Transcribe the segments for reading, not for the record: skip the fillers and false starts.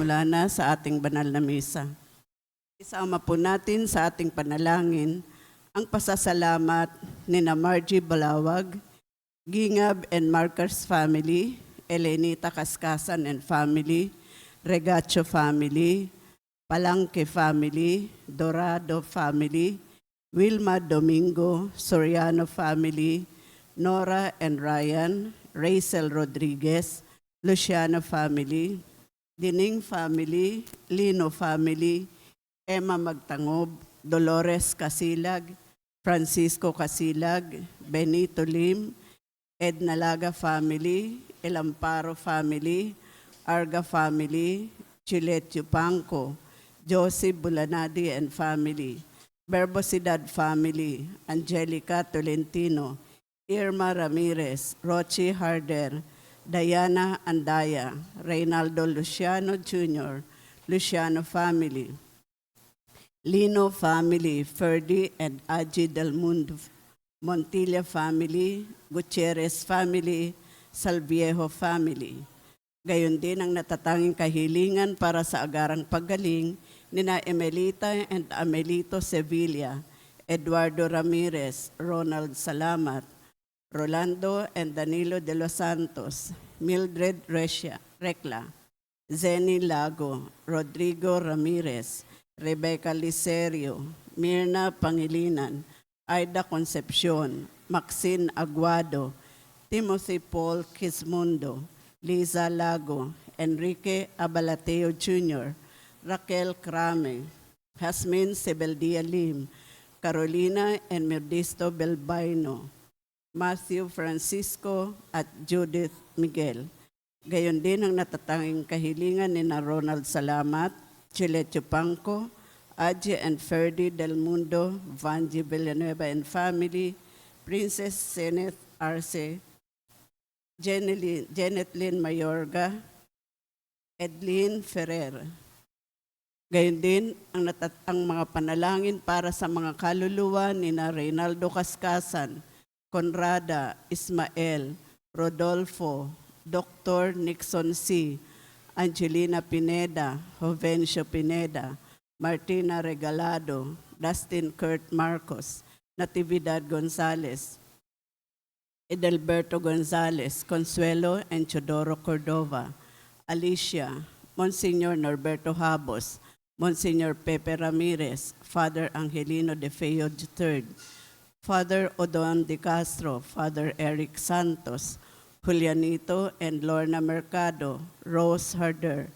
magsimula na sa ating banal na misa. Isama po natin sa ating panalangin ang pasasalamat ni Margie Balawag, Gingab and Marcos family, Elenita Kaskasan and family, Regacho family, Palangke family, Dorado family, Wilma Domingo, Soriano family, Nora and Ryan, Rachel Rodriguez, Luciano family, Dining family, Lino family, Emma Magtangob, Dolores Casilag, Francisco Casilag, Benito Lim, Edna Laga family, El Amparo family, Arga family, Chilet Yupanco, Joseph Bulanadi and family, Berbosidad family, Angelica Tolentino, Irma Ramirez, Rochi Harder, Diana Andaya, Reynaldo Luciano Jr., Luciano family, Lino family, Ferdi and Aji Del Mundo, Montilla family, Gutierrez family, Salviejo family. Gayon din ang natatanging kahilingan para sa agarang paggaling nina Emelita and Amelito Sevilla, Eduardo Ramirez, Ronald Salamat, Rolando and Danilo de los Santos, Mildred Recla, Zeni Lago, Rodrigo Ramirez, Rebecca Licerio, Mirna Pangilinan, Aida Concepcion, Maxine Aguado, Timothy Paul Quismundo, Liza Lago, Enrique Abalateo Jr., Raquel Crame, Jasmine Sebeldia Lim, Carolina and Merdisto Belbaino, Matthew Francisco at Judith Miguel. Gayon din ang natatanging kahilingan ni Ronald Salamat, Chilet Yupanco, Aji and Ferdi Del Mundo, Vanji Villanueva and family, Princess Seneth Arce, Janet Lynn Mayorga, Edlin Ferrer. Gayon din ang mga panalangin para sa mga kaluluwa ni Reynaldo Kaskasan, Conrada, Ismael, Rodolfo, Dr. Nixon C., Angelina Pineda, Jovencio Pineda, Martina Regalado, Dustin Kurt Marcos, Natividad Gonzalez, Edelberto Gonzalez, Consuelo and Chodoro Cordova, Alicia, Monsignor Norberto Habos, Monsignor Pepe Ramirez, Father Angelino de Feo III, Father Odon de Castro, Father Eric Santos, Julianito and Lorna Mercado, Rose Harder,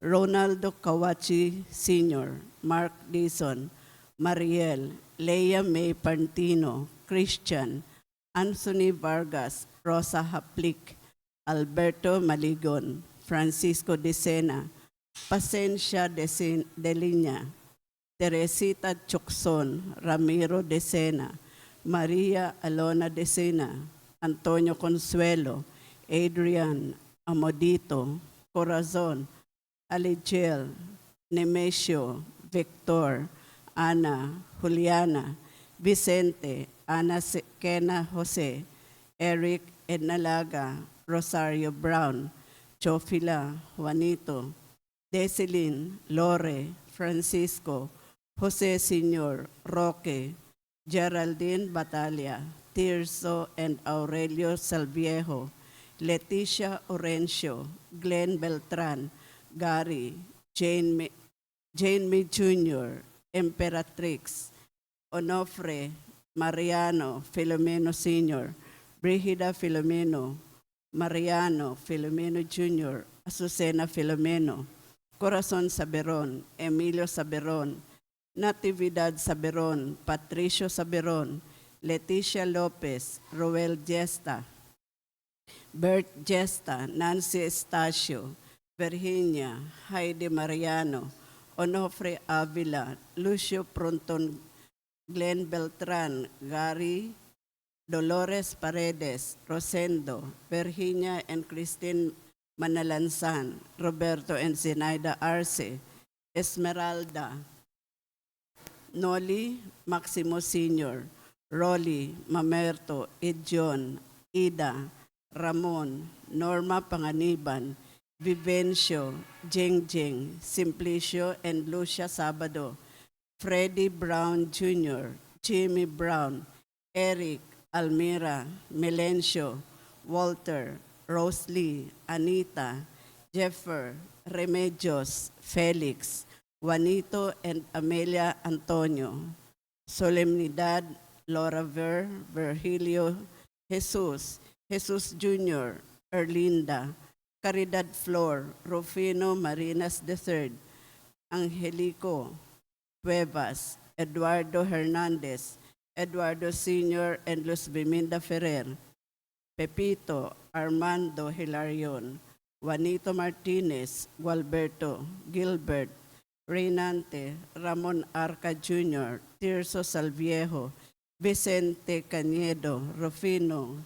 Ronaldo Kawachi Sr., Mark Dison, Mariel, Leia May Pantino, Christian, Anthony Vargas, Rosa Haplik, Alberto Maligon, Francisco De Sena, Pasencia De Linya, Teresita Chukson, Ramiro De Sena, Maria Alona De Sena, Antonio Consuelo, Adrian, Amodito, Corazon, Aligel, Nemesio, Victor, Ana, Juliana, Vicente, Ana Kena Jose, Eric Ednalaga, Rosario Brown, Chofila, Juanito, Desilin, Lore, Francisco, Jose Sr., Roque, Geraldine Batalia, Tirso and Aurelio Salviejo, Leticia Orencio, Glenn Beltran, Gary, Jane May Jr., Emperatrix, Onofre, Mariano, Filomeno Sr., Brigida Filomeno, Mariano, Filomeno Jr., Azucena Filomeno, Corazon Saberon, Emilio Saberon, Natividad Saberon, Patricio Saberon, Leticia Lopez, Roel Gesta, Bert Gesta, Nancy Estacio, Virginia, Heidi Mariano, Onofre Avila, Lucio Pronton, Glenn Beltran, Gary, Dolores Paredes, Rosendo, Virginia and Christine Manalansan, Roberto and Zenaida Arce, Esmeralda, Noli, Maximo Sr., Rolly, Mamerto, Edjon, Ida, Ramon, Norma Panganiban, Vivencio, Jengjeng, Simplicio, and Lucia Sabado, Freddie Brown Jr., Jimmy Brown, Eric, Almira, Melencio, Walter, Rose Lee, Anita, Jeffer, Remedios, Felix, Juanito, and Amelia Antonio. Solemnidad, Laura Virgilio, Jesus, Jesus Jr., Erlinda, Caridad Flor, Rufino Marinas III, Angelico Cuevas, Eduardo Hernandez, Eduardo Sr. and Luz Biminda Ferrer, Pepito, Armando Hilarion, Juanito Martinez, Gualberto, Gilbert, Reynante, Ramon Arca Jr., Tirso Salviejo, Vicente Cañedo, Rufino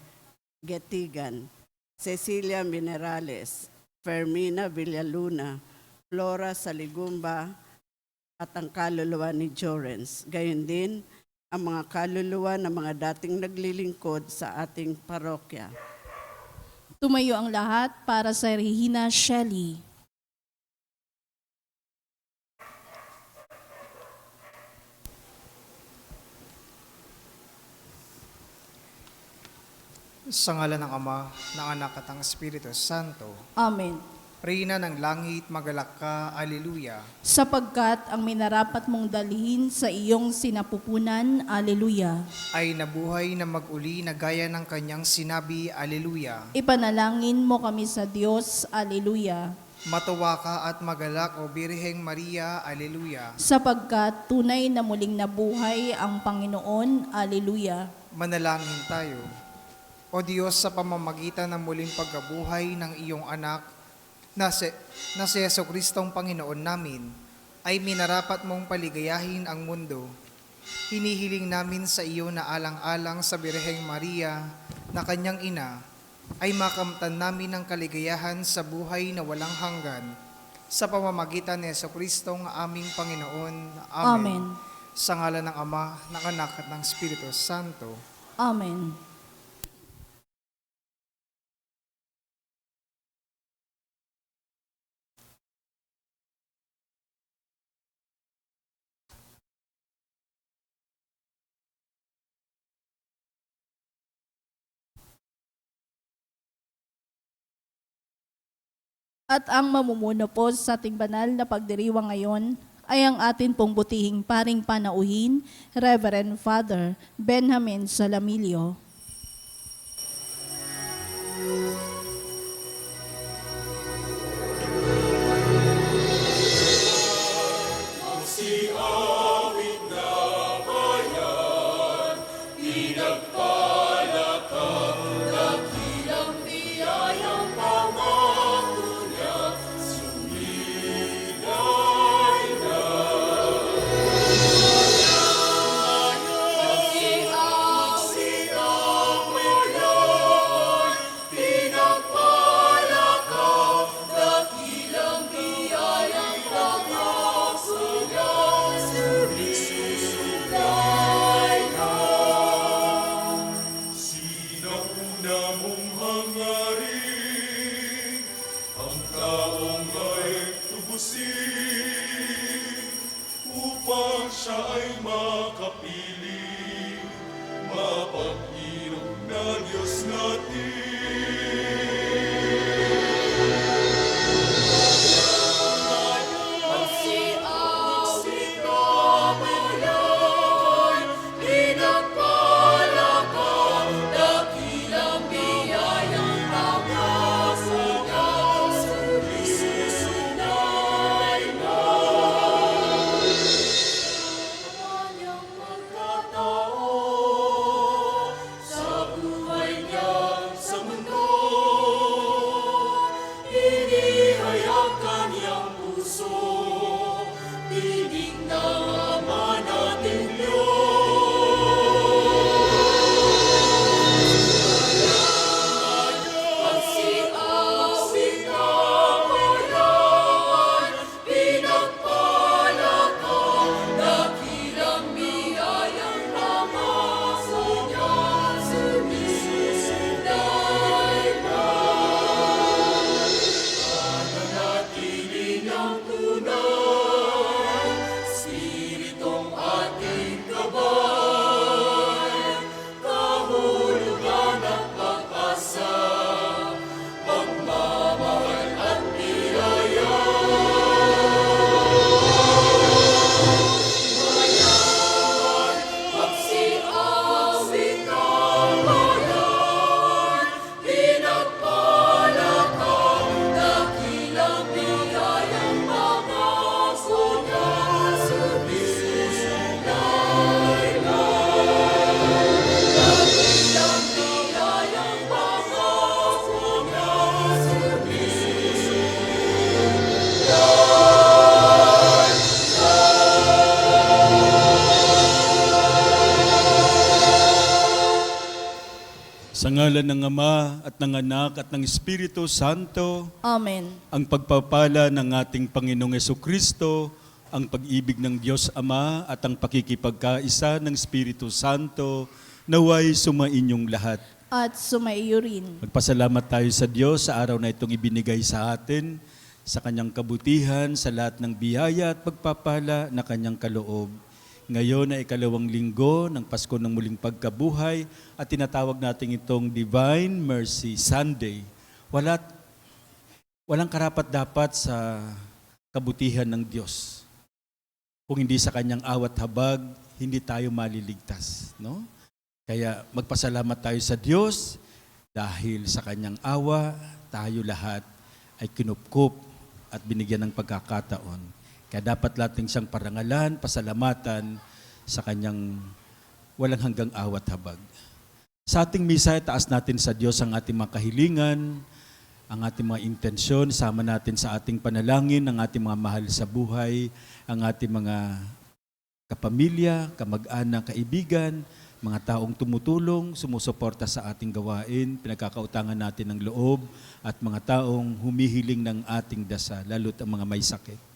Getigan, Cecilia Minerales, Fermina Villaluna, Flora Saligumba, at ang kaluluwa ni Jorens. Gayon din, ang mga kaluluwa ng mga dating naglilingkod sa ating parokya. Tumayo ang lahat para sa Regina Shelley. Sa ngalan ng Ama, ng Anak at ng Espiritu Santo. Amen. Reyna ng langit, magalak ka, Alleluia. Sapagkat ang minarapat mong dalhin sa iyong sinapupunan, Alleluia. Ay nabuhay na mag-uli na gaya ng kanyang sinabi, Alleluia. Ipanalangin mo kami sa Diyos, Alleluia. Matuwa ka at magalak, O Birheng Maria, Alleluia. Sapagkat tunay na muling nabuhay ang Panginoon, Alleluia. Manalangin tayo. O Diyos, sa pamamagitan ng muling pagkabuhay ng iyong anak, na si Jesucristong Panginoon namin, ay minarapat mong paligayahin ang mundo. Hinihiling namin sa iyo na alang-alang sa Birheng Maria na kanyang ina, ay makamtan namin ang kaligayahan sa buhay na walang hanggan. Sa pamamagitan ni Jesucristong aming Panginoon. Amen. Amen. Sa ngalan ng Ama, ng Anak at ng Espiritu Santo. Amen. At ang mamumuno po sa ating banal na pagdiriwang ngayon ay ang atin pong butihing paring panauhin, Reverend Father Benjamin Salamilio. upang siya ay makapiling, mapag-inog na Diyos natin. Sa ngalan ng Ama at ng Anak at ng Espiritu Santo, Amen. ang pagpapala ng ating Panginoong Jesucristo, ang pag-ibig ng Diyos Ama at ang pakikipagkaisa ng Espiritu Santo, naway sumainyong lahat. At sumaiyo rin. Magpasalamat tayo sa Diyos sa araw na itong ibinigay sa atin, sa kanyang kabutihan, sa lahat ng biyaya at pagpapala na kanyang kaloob. Ngayon ay ikalawang linggo ng Pasko ng Muling Pagkabuhay at tinatawag natin itong Divine Mercy Sunday. Walang karapat-dapat sa kabutihan ng Diyos. Kung hindi sa kanyang awat habag, hindi tayo maliligtas. No? Kaya magpasalamat tayo sa Diyos dahil sa kanyang awa, tayo lahat ay kinupkup at binigyan ng pagkakataon. Kaya dapat natin siyang parangalan, pasalamatan sa kanyang walang hanggang awat habag. Sa ating misa, taas natin sa Diyos ang ating mga kahilingan, ang ating mga intensyon, sama natin sa ating panalangin, ang ating mga mahal sa buhay, ang ating mga kapamilya, kamag-anak, kaibigan, mga taong tumutulong, sumusuporta sa ating gawain, pinagkakautangan natin ng loob, at mga taong humihiling ng ating dasal, lalo't ang mga may sakit.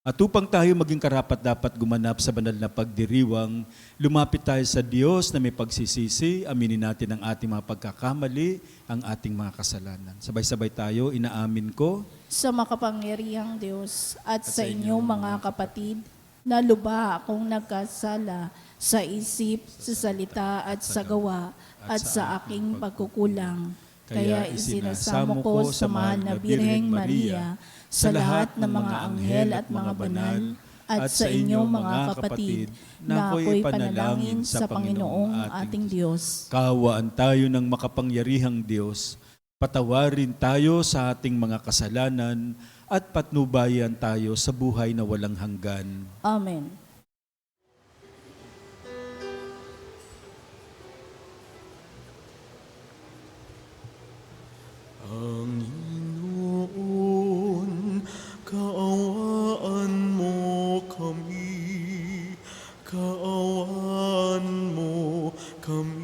At upang tayo maging karapat-dapat gumanap sa banal na pagdiriwang, lumapit tayo sa Diyos na may pagsisisi, aminin natin ang ating mga pagkakamali, ang ating mga kasalanan. Sabay-sabay tayo, inaamin ko. Sa makapangyarihang Diyos at sa inyong mga kapatid, na lubha akong nagkasala sa isip, sa salita at sa gawa at sa aking pagkukulang. Kaya isinasamo ko sa mahal na Birheng Maria, sa lahat ng mga anghel at mga banal, at sa inyong mga kapatid, na ako'y panalangin sa Panginoong ating Diyos. Kaawaan tayo ng makapangyarihang Diyos, patawarin tayo sa ating mga kasalanan, at patnubayan tayo sa buhay na walang hanggan. Amen. Panginoon, kaawaan mo kami, kaawaan mo kami.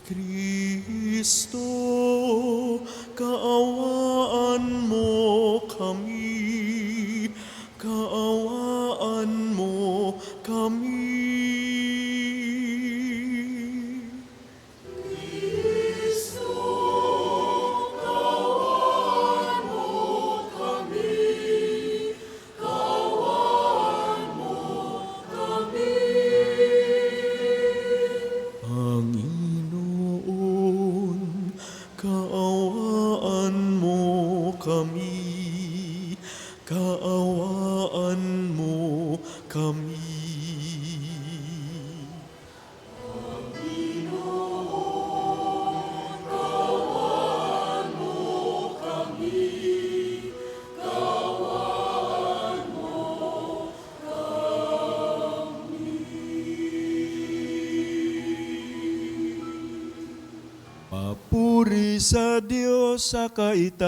Kristo, kaawaan mo kami, kaawaan mo kami. Panginoon, kaawaan mo kami, kaawaan mo kami. Papuri sa Diyos sa kaitaasan.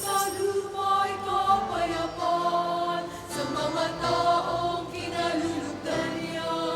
Sa luma'y kapayapaan sa mga taong kinalulugdan niya.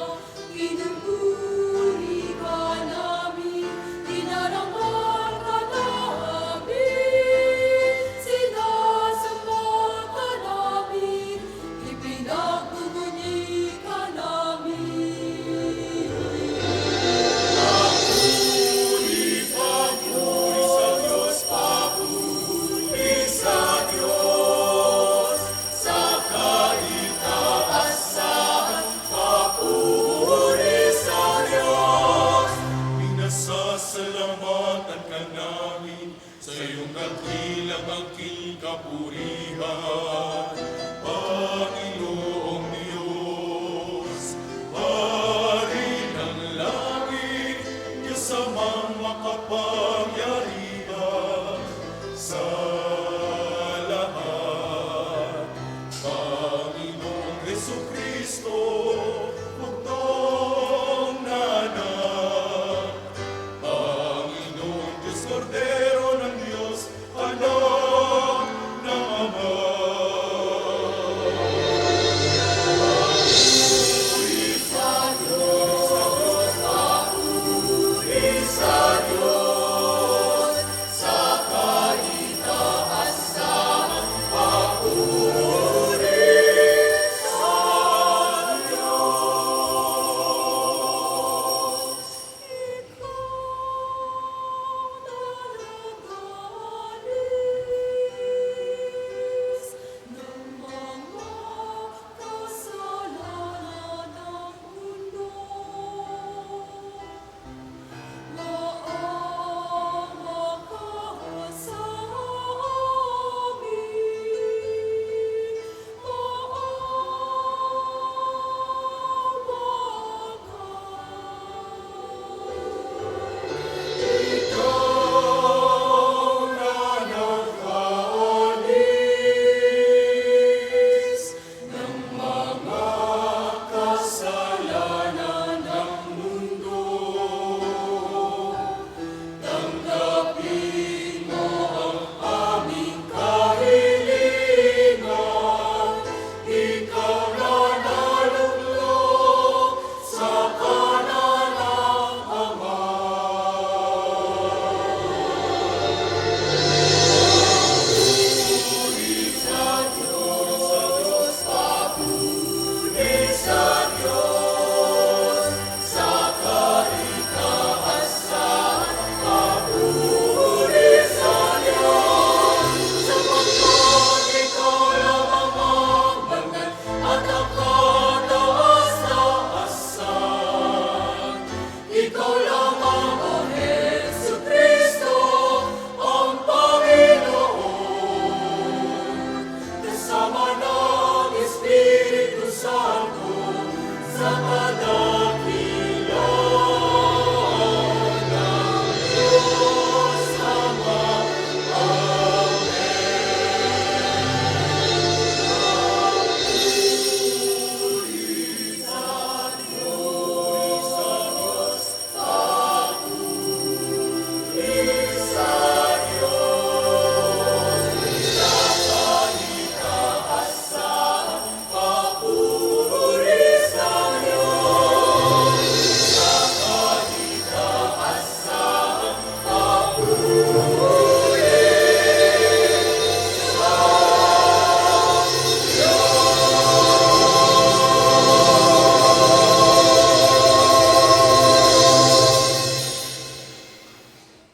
dakilang aking kapurihan, Panginoong Diyos, Hari ng langit, Diyos amang makapangyarihan sa lahat. Panginoong Jesucristo, bugtong na anak, Panginoong Diyos, Kordero ng Diyos, anak ng Ama.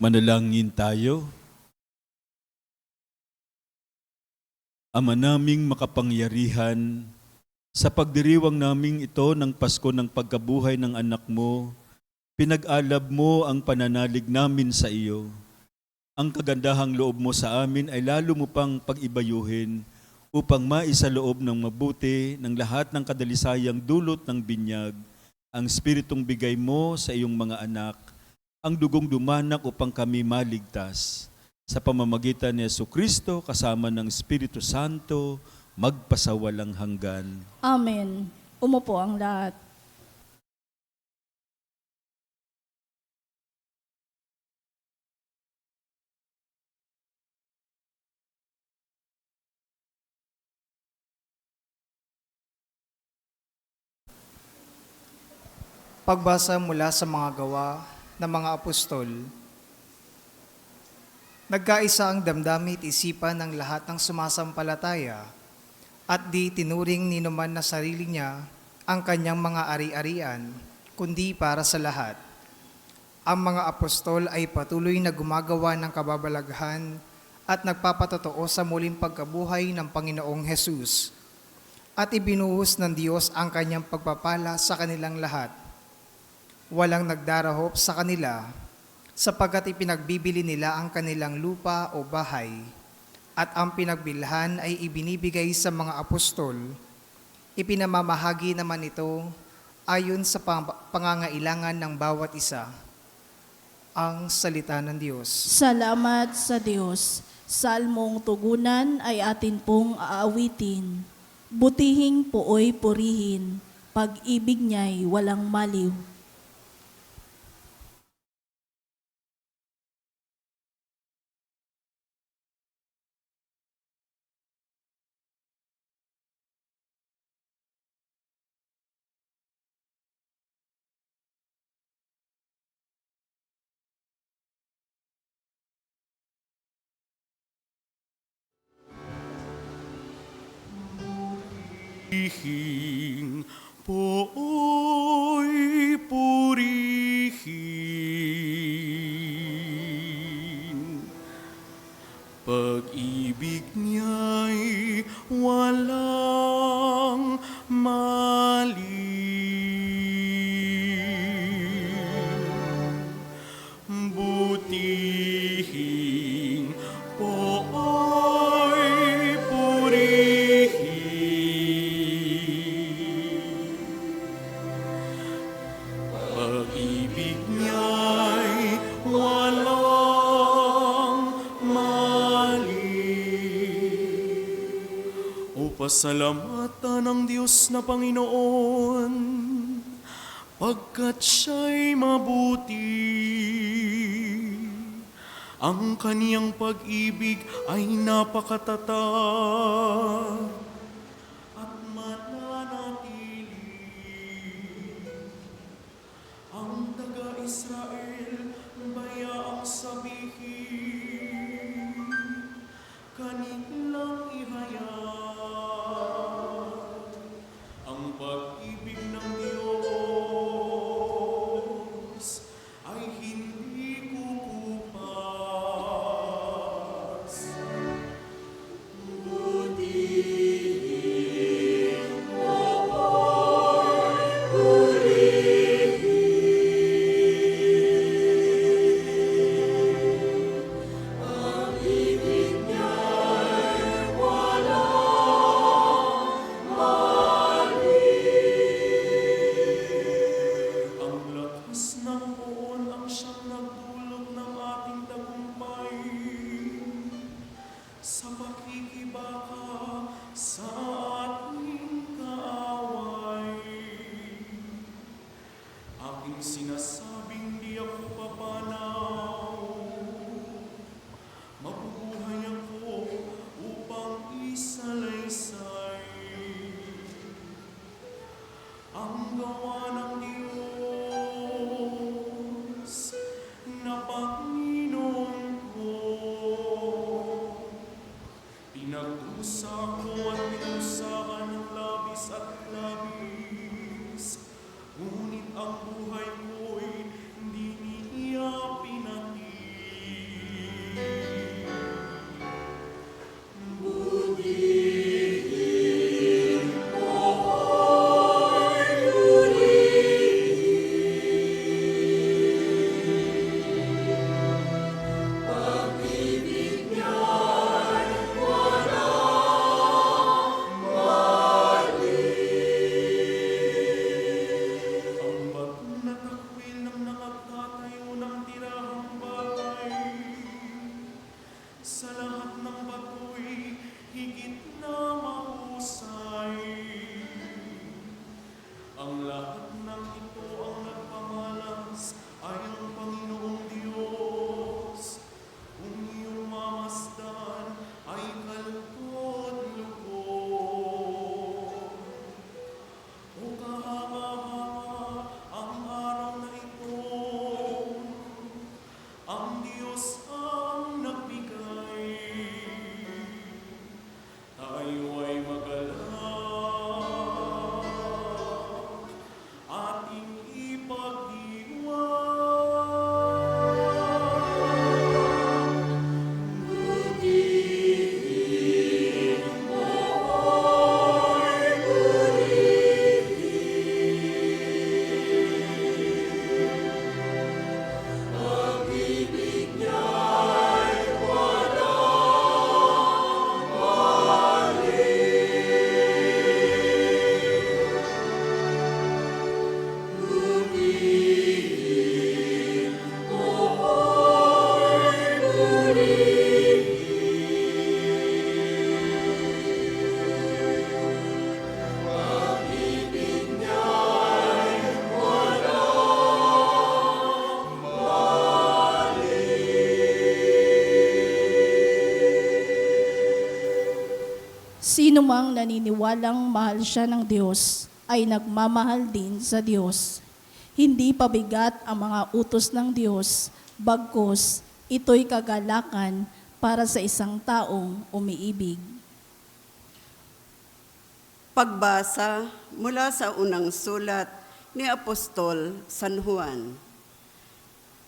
Manalangin tayo. Ama naming makapangyarihan, sa pagdiriwang naming ito ng Pasko ng pagkabuhay ng anak mo, pinag-alab mo ang pananalig namin sa iyo. Ang kagandahang loob mo sa amin ay lalo mo pang pag-ibayuhin upang maisaloob ng mabuti ng lahat ng kadalisayang dulot ng binyag, ang Espiritong bigay mo sa iyong mga anak, ang dugong dumanak upang kami maligtas. Sa pamamagitan ni Jesucristo kasama ng Espiritu Santo, magpasawalang hanggan. Amen. Umupo ang lahat. Pagbasa mula sa mga gawa ng mga apostol. Nagkaisa ang damdamit isipan ng lahat ng sumasampalataya at di tinuring ni numan na sarili niya ang kanyang mga ari-arian, kundi para sa lahat. Ang mga apostol ay patuloy na gumagawa ng kababalaghan at nagpapatotoo sa muling pagkabuhay ng Panginoong Hesus at ibinuhos ng Diyos ang kanyang pagpapala sa kanilang lahat. Walang nagdarahop sa kanila, sapagkat ipinagbibili nila ang kanilang lupa o bahay, at ang pinagbilhan ay ibinibigay sa mga apostol. Ipinamamahagi naman ito ayon sa pangangailangan ng bawat isa. Ang salita ng Diyos. Salamat sa Diyos. Salmong tugunan ay atin pong aawitin. Butihing puoy purihin, pag-ibig niya'y walang maliw. Ihing po'y purihin, pag-ibig niya'y walang maliw. Butihing po'y purihin, pag-ibig niya'y walang maliw. O pasalamatan ng Diyos na Panginoon, pagkat siya'y mabuti. Ang kaniyang pag-ibig ay napakatatag at mananatili. Ang taga-Israel bayaang sabihin, kanilang ihayag ang pag-ibig ng Diyos ay hindi kukupas. Ang lakas ng uon ang siyang Sino mang naniniwalang mahal siya ng Diyos ay nagmamahal din sa Diyos. Hindi pabigat ang mga utos ng Diyos, bagkus ito'y kagalakan para sa isang taong umiibig. Pagbasa mula sa unang sulat ni Apostol San Juan.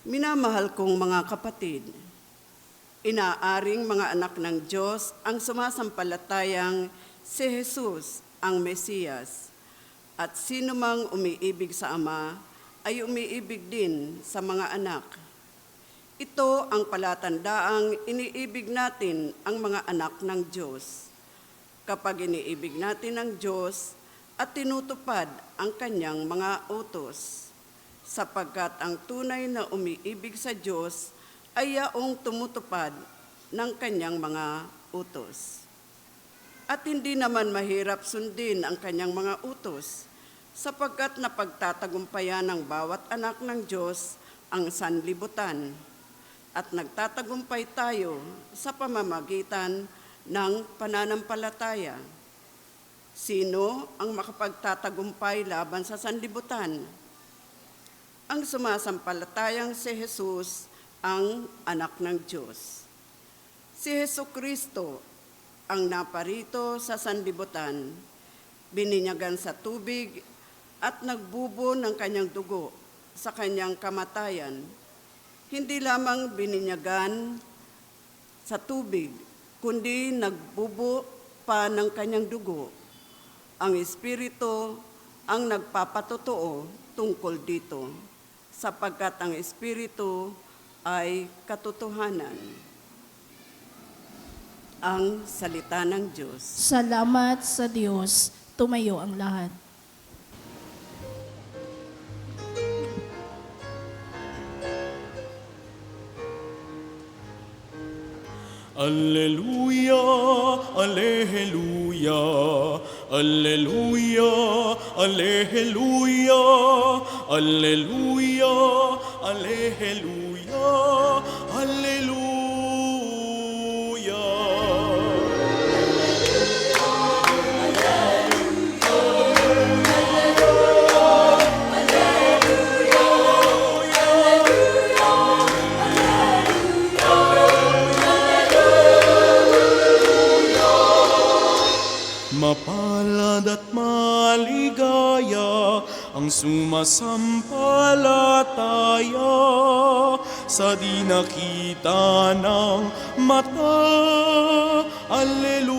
Minamahal kong mga kapatid, inaaring mga anak ng Diyos ang sumasampalatayang si Jesus ang Mesiyas, at sino mang umiibig sa Ama ay umiibig din sa mga anak. Ito ang palatandaang iniibig natin ang mga anak ng Diyos. Kapag iniibig natin ang Diyos at tinutupad ang kanyang mga utos, sapagkat ang tunay na umiibig sa Diyos ay yaong tumutupad ng kanyang mga utos. At hindi naman mahirap sundin ang kanyang mga utos, sapagkat napagtatagumpayan ng bawat anak ng Diyos ang sanlibutan, at nagtatagumpay tayo sa pamamagitan ng pananampalataya. Sino ang makapagtatagumpay laban sa sanlibutan? Ang sumasampalatayang si Jesus ang anak ng Diyos. Si Jesucristo ang naparito sa sanlibutan, bininyagan sa tubig at nagbubo ng kanyang dugo sa kanyang kamatayan. Hindi lamang bininyagan sa tubig, kundi nagbubo pa ng kanyang dugo. Ang Espiritu ang nagpapatotoo tungkol dito, sapagkat ang Espiritu ay katotohanan. Ang salita ng Diyos. Salamat sa Diyos. Tumayo ang lahat. Alleluia, alleluia, alleluia, alleluia, alleluia, alleluia, alleluia. Mapalad at maligaya ang sumasampalataya sa di nakita ng mata. Alleluia.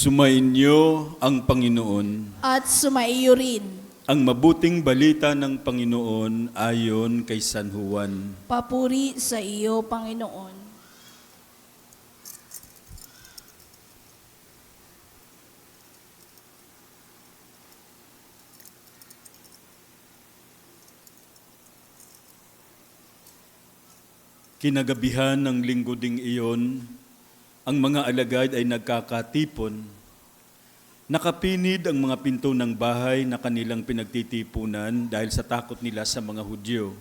Sumainyo ang Panginoon. At sumaiyo rin. Ang mabuting balita ng Panginoon ayon kay San Juan. Papuri sa iyo, Panginoon. Kinagabihan ng linggo ding iyon, ang mga alagad ay nagkakatipon. Nakapinid ang mga pinto ng bahay na kanilang pinagtitipunan dahil sa takot nila sa mga Hudyo.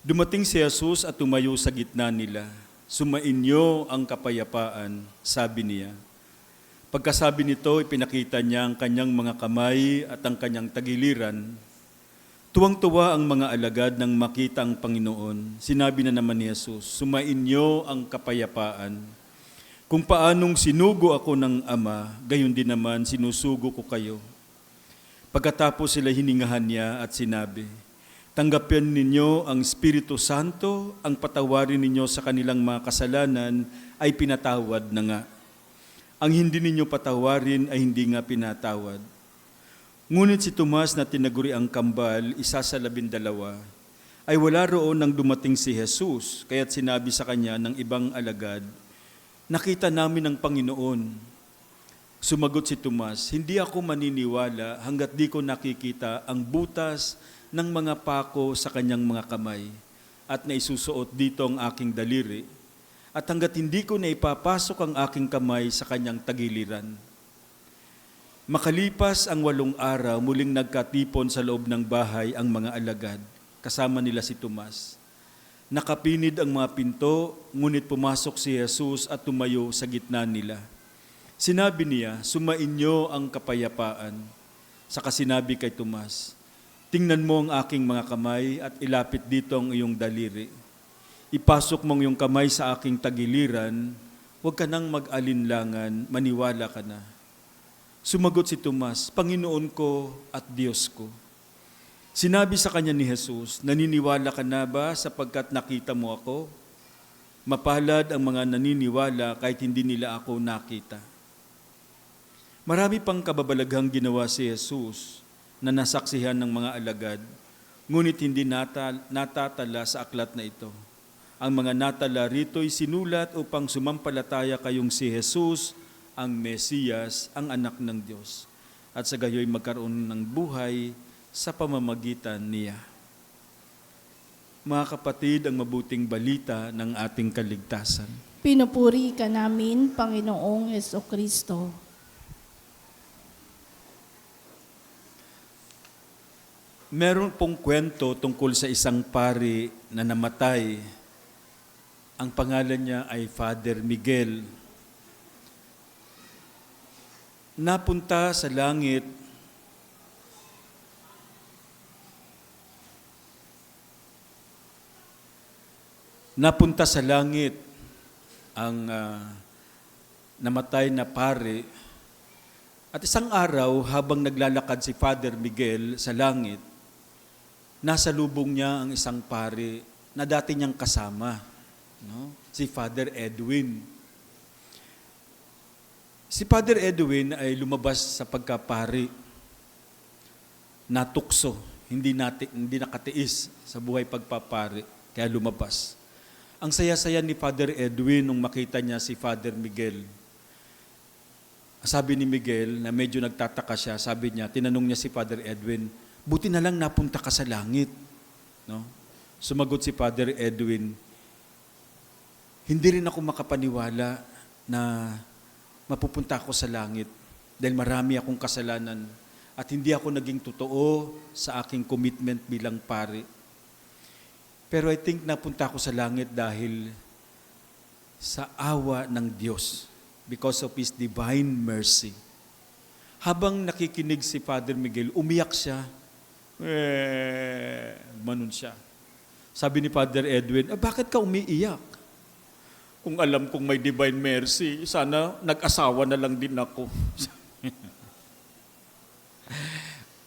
Dumating si Jesus at tumayo sa gitna nila. Sumainyo ang kapayapaan, sabi niya. Pagkasabi nito, ipinakita niya ang kanyang mga kamay at ang kanyang tagiliran. Tuwang-tuwa ang mga alagad nang makita ang Panginoon. Sinabi na naman ni Jesus, sumainyo ang kapayapaan. Kung paanong sinugo ako ng Ama, gayon din naman sinusugo ko kayo. Pagkatapos sila hiningahan niya at sinabi, tanggapin ninyo ang Espiritu Santo, ang patawarin ninyo sa kanilang mga kasalanan ay pinatawad na nga. Ang hindi ninyo patawarin ay hindi nga pinatawad. Ngunit si Tomas na tinaguri ang kambal, isa sa 12, ay wala roon nang dumating si Jesus, kaya't sinabi sa kanya ng ibang alagad, "Nakita namin ang Panginoon." Sumagot si Tomas, "Hindi ako maniniwala hanggat di ko nakikita ang butas ng mga pako sa kanyang mga kamay at naisusuot dito ang aking daliri at hanggat hindi ko naipapasok ang aking kamay sa kanyang tagiliran." Makalipas ang 8 araw, muling nagkatipon sa loob ng bahay ang mga alagad, kasama nila si Tomas. Nakapinid ang mga pinto, ngunit pumasok si Jesus at tumayo sa gitna nila. Sinabi niya, "Sumainyo ang kapayapaan." Saka sinabi kay Tomas, "Tingnan mo ang aking mga kamay at ilapit dito ang iyong daliri. Ipasok mong iyong kamay sa aking tagiliran, huwag ka nang mag-alinlangan, maniwala ka na." Sumagot si Tomas, "Panginoon ko at Diyos ko." Sinabi sa kanya ni Jesus, "Naniniwala ka na ba sapagkat nakita mo ako? Mapalad ang mga naniniwala kahit hindi nila ako nakita." Marami pang kababalaghang ginawa si Jesus na nasaksihan ng mga alagad, ngunit hindi natatala sa aklat na ito. Ang mga natala rito'y sinulat upang sumampalataya kayong si Jesus, ang Mesiyas, ang anak ng Diyos, at sa gayoy magkaroon ng buhay sa pamamagitan niya. Mga kapatid, ang mabuting balita ng ating kaligtasan. Pinupuri ka namin, Panginoong Jesucristo. Meron pong kwento tungkol sa isang pari na namatay. Ang pangalan niya ay Father Miguel. Napunta sa langit ang namatay na pari. At isang araw, habang naglalakad si Father Miguel sa langit, nasa lubong niya ang isang pari na dati niyang kasama, no? Si Father Edwin. Si Father Edwin ay lumabas sa pagkapari, natukso, hindi nakatiis sa buhay pagpapari, kaya lumabas. Ang saya-saya ni Father Edwin nung makita niya si Father Miguel. Sabi ni Miguel, na medyo nagtataka siya, sabi niya, tinanong niya si Father Edwin, "Buti na lang napunta ka sa langit." No? Sumagot si Father Edwin, "Hindi rin ako makapaniwala na mapupunta ako sa langit dahil marami akong kasalanan at hindi ako naging totoo sa aking commitment bilang pari. Pero I think napunta ako sa langit dahil sa awa ng Diyos, because of His divine mercy." Habang nakikinig si Father Miguel, umiyak siya. Manon siya. Sabi ni Father Edwin, "Bakit ka umiiyak? Kung alam kong may divine mercy, sana nag-asawa na lang din ako."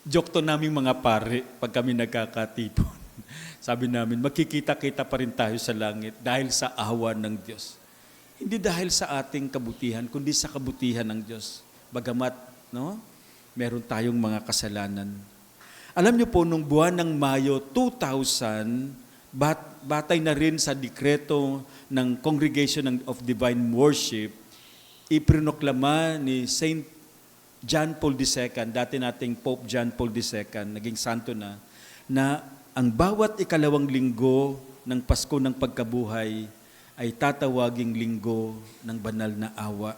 Joke to naming mga pare pag kami nagkakatipon. Sabi namin, magkikita-kita pa rin tayo sa langit dahil sa awa ng Diyos. Hindi dahil sa ating kabutihan, kundi sa kabutihan ng Diyos. Bagamat, no, meron tayong mga kasalanan. Alam niyo po, nung buwan ng Mayo 2000, batay na rin sa dekreto ng Congregation of Divine Worship, iprinoklama ni Saint John Paul II, dati nating Pope John Paul II, naging santo na ang bawat ikalawang linggo ng Pasko ng Pagkabuhay ay tatawaging linggo ng banal na awa.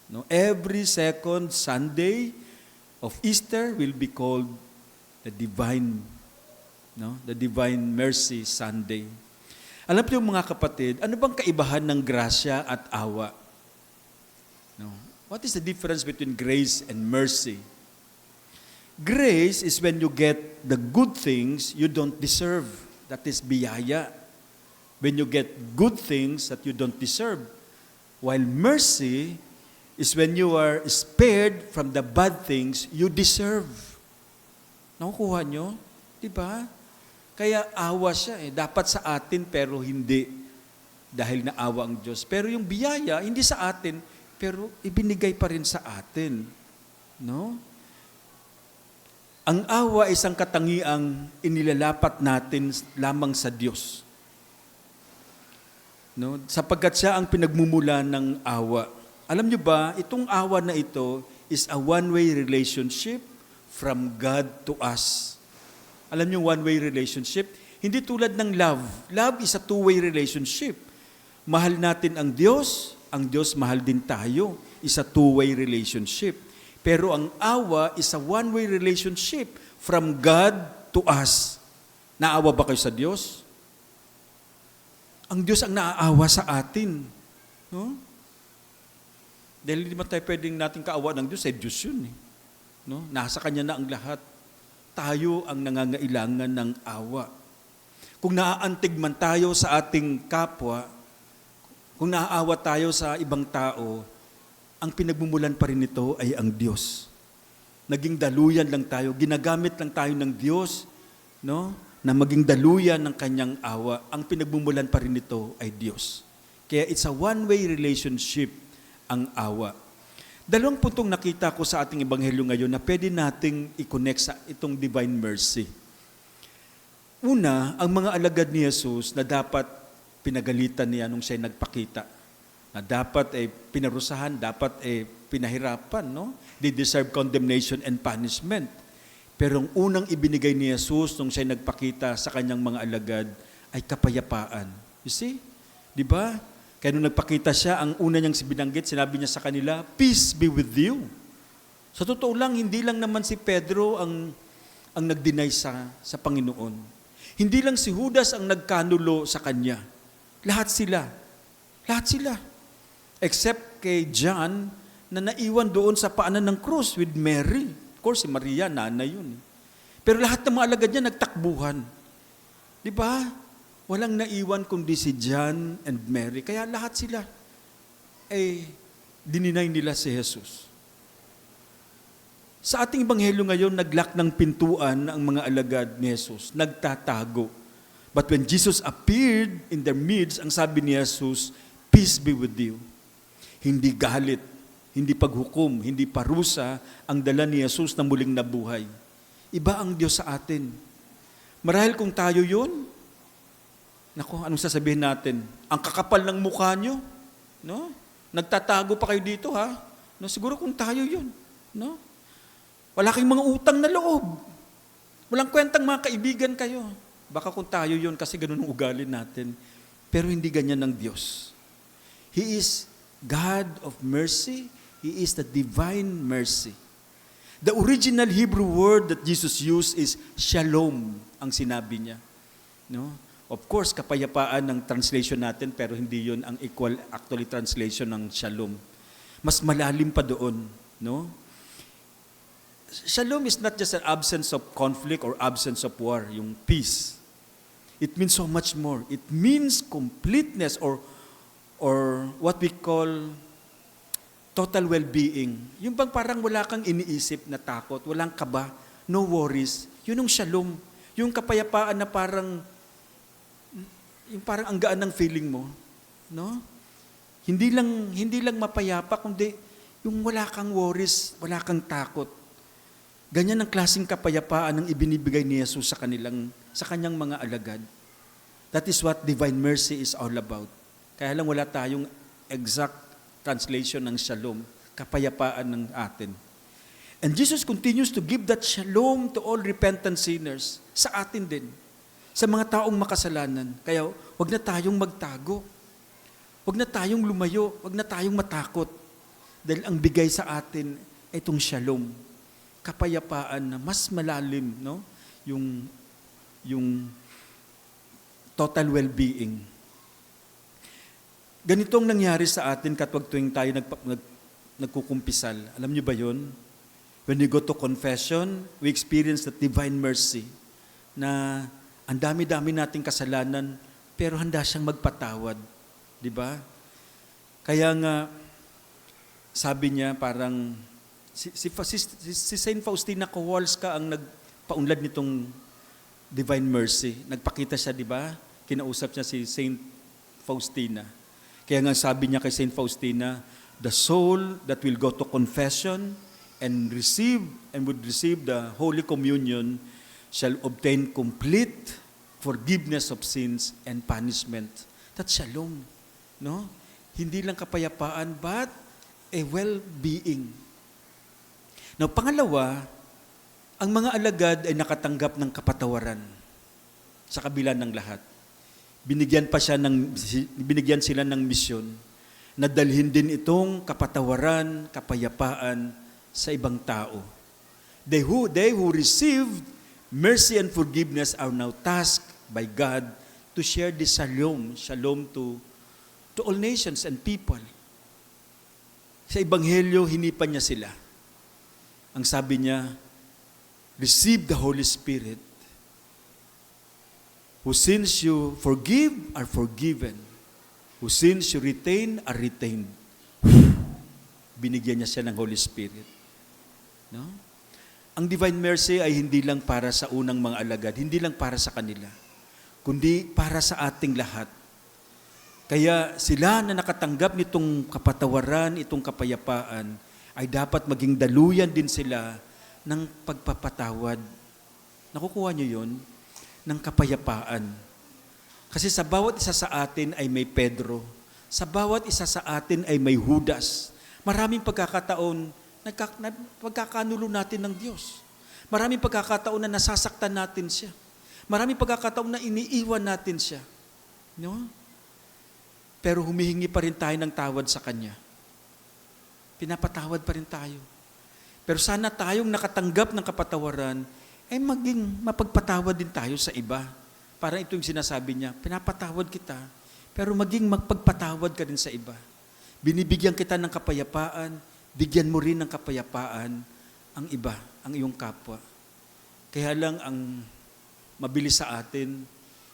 No? Every second Sunday of Easter will be called the Divine Mercy Sunday. Alam niyo mga kapatid, ano bang kaibahan ng grasya at awa? No? What is the difference between grace and mercy? Grace is when you get the good things you don't deserve. That is biyaya. When you get good things that you don't deserve. While mercy is when you are spared from the bad things you deserve. Nakukuha nyo? Diba? Kaya awa siya eh. Dapat sa atin pero hindi. Dahil naawa ang Diyos. Pero yung biyaya, hindi sa atin, pero ibinigay pa rin sa atin. No? Ang awa ay isang katangiang inilalapat natin lamang sa Diyos. No? Sapagkat siya ang pinagmumula ng awa. Alam niyo ba, itong awa na ito is a one-way relationship from God to us. Alam niyo, one-way relationship? Hindi tulad ng love. Love is a two-way relationship. Mahal natin ang Diyos mahal din tayo. Is a two-way relationship. Pero ang awa is a one-way relationship from God to us. Naawa ba kayo sa Diyos? Ang Diyos ang naaawa sa atin. No? Dahil hindi man tayo pwedeng nating kaawa ng Diyos, Diyos yun. No? Nasa Kanya na ang lahat. Tayo ang nangangailangan ng awa. Kung naaantig man tayo sa ating kapwa, kung naaawa tayo sa ibang tao, ang pinagmumulan pa rin nito ay ang Diyos. Naging daluyan lang tayo, ginagamit lang tayo ng Diyos, no? Na maging daluyan ng Kanyang awa. Ang pinagmumulan pa rin nito ay Diyos. Kaya it's a one-way relationship ang awa. Dalawang puntong nakita ko sa ating ebanghelyo ngayon na pwede nating i-connect sa itong divine mercy. Una, ang mga alagad ni Jesus na dapat pinagalitan niya nung siya nagpakita. Na dapat pinarusahan, dapat pinahirapan. No? They deserve condemnation and punishment. Pero ang unang ibinigay ni Jesus nung siya nagpakita sa kanyang mga alagad ay kapayapaan. You see? Di ba? Kaya nung nagpakita siya, ang una niyang binanggit, sinabi niya sa kanila, peace be with you. Sa totoo lang, hindi lang naman si Pedro ang nag-deny sa Panginoon. Hindi lang si Judas ang nagkanulo sa kanya. Lahat sila. Lahat sila. Except kay John na naiwan doon sa paanan ng krus with Mary. Of course, si Maria, nanay yun. Pero lahat ng mga alagad niya nagtakbuhan. Di ba? Walang naiwan kundi si John and Mary. Kaya lahat sila dininay nila si Jesus. Sa ating ebanghelyo ngayon, naglak ng pintuan ang mga alagad ni Jesus. Nagtatago. But when Jesus appeared in their midst, ang sabi ni Jesus, peace be with you. Hindi galit, hindi paghukom, hindi parusa ang dala ni Jesus na muling nabuhay. Iba ang Diyos sa atin. Marahil kung tayo yun, naku, anong sasabihin natin? Ang kakapal ng mukha nyo, no? Nagtatago pa kayo dito, ha? No, siguro kung tayo yun, no? Wala kayong mga utang na loob. Walang kwentang mga kaibigan kayo. Baka kung tayo yun, kasi ganun ang ugali natin. Pero hindi ganyan ng Diyos. He is God of mercy. He is the divine mercy. The original Hebrew word that Jesus used is shalom, ang sinabi niya. No? Of course, kapayapaan ng translation natin, pero hindi yun ang equal actually translation ng shalom. Mas malalim pa doon. No? Shalom is not just an absence of conflict or absence of war, yung peace. It means so much more. It means completeness or what we call total well-being. Yung bang parang wala kang iniisip na takot, walang kaba, no worries. Yun yung shalom. Yung kapayapaan na parang ang gaan ng feeling mo, no? Hindi lang mapayapa kundi yung wala kang worries, wala kang takot. Ganyan ang klaseng kapayapaan ang ibinibigay ni Jesus sa kanyang mga alagad. That is what divine mercy is all about. Kaya lang wala tayong exact translation ng shalom, kapayapaan ng atin. And Jesus continues to give that shalom to all repentant sinners, sa atin din, sa mga taong makasalanan. Kaya wag na tayong magtago. Wag na tayong lumayo, wag na tayong matakot. Dahil ang bigay sa atin ay itong shalom, kapayapaan na mas malalim, no? Yung total well-being. Ganitong nangyari sa atin kapag tuwing tayo nagkukumpisal. Alam niyo ba yun? When we go to confession, we experience that divine mercy na ang dami-dami nating kasalanan pero handa siyang magpatawad. Di ba? Kaya nga, sabi niya parang, si Saint Faustina Kowalska ang nagpaunlad nitong divine mercy. Nagpakita siya, di ba? Kinausap niya si Saint Faustina. Kaya nga sabi niya kay Saint Faustina, the soul that will go to confession and would receive the Holy Communion shall obtain complete forgiveness of sins and punishment. That's shalom. No? Hindi lang kapayapaan, but a well-being. Now, pangalawa, ang mga alagad ay nakatanggap ng kapatawaran sa kabila ng lahat. Binigyan sila ng misyon na dalhin din itong kapatawaran, kapayapaan sa ibang tao. They who received mercy and forgiveness are now tasked by God to share this shalom to all nations and people. Sa Ebanghelyo, hinipan niya sila. Ang sabi niya, receive the Holy Spirit. Whose sins you forgive are forgiven. Whose sins you retain are retained. Binigyan niya siya ng Holy Spirit. No? Ang divine mercy ay hindi lang para sa unang mga alagad, hindi lang para sa kanila, kundi para sa ating lahat. Kaya sila na nakatanggap nitong kapatawaran, itong kapayapaan, ay dapat maging daluyan din sila ng pagpapatawad. Nakukuha niyo yun? Ng kapayapaan. Kasi sa bawat isa sa atin ay may Pedro. Sa bawat isa sa atin ay may Judas. Maraming pagkakataon pagkakanulo natin ng Diyos. Maraming pagkakataon na nasasaktan natin siya. Maraming pagkakataon na iniiwan natin siya. No? Pero humihingi pa rin tayo ng tawad sa Kanya. Pinapatawad pa rin tayo. Pero sana tayong nakatanggap ng kapatawaran ay maging mapagpatawad din tayo sa iba. Parang ito yung sinasabi niya, pinapatawad kita, pero maging magpagpatawad ka din sa iba. Binibigyan kita ng kapayapaan, bigyan mo rin ng kapayapaan ang iba, ang iyong kapwa. Kaya lang ang mabilis sa atin,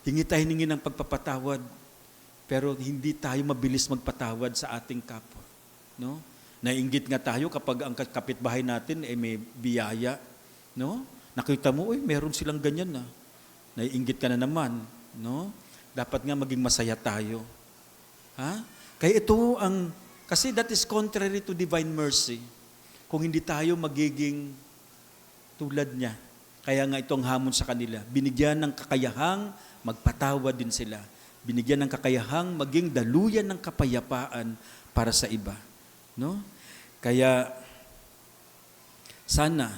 hingi ng pagpapatawad, pero hindi tayo mabilis magpatawad sa ating kapwa. No? Naiinggit nga tayo kapag ang kapitbahay natin ay may biyaya. No? Nakita mo, meron silang ganyan na. Naiinggit ka na naman. No? Dapat nga maging masaya tayo. Ha? Kaya ito kasi that is contrary to divine mercy. Kung hindi tayo magiging tulad niya. Kaya nga itong hamon sa kanila. Binigyan ng kakayahang magpatawad din sila. Binigyan ng kakayahang maging daluyan ng kapayapaan para sa iba. No? Kaya sana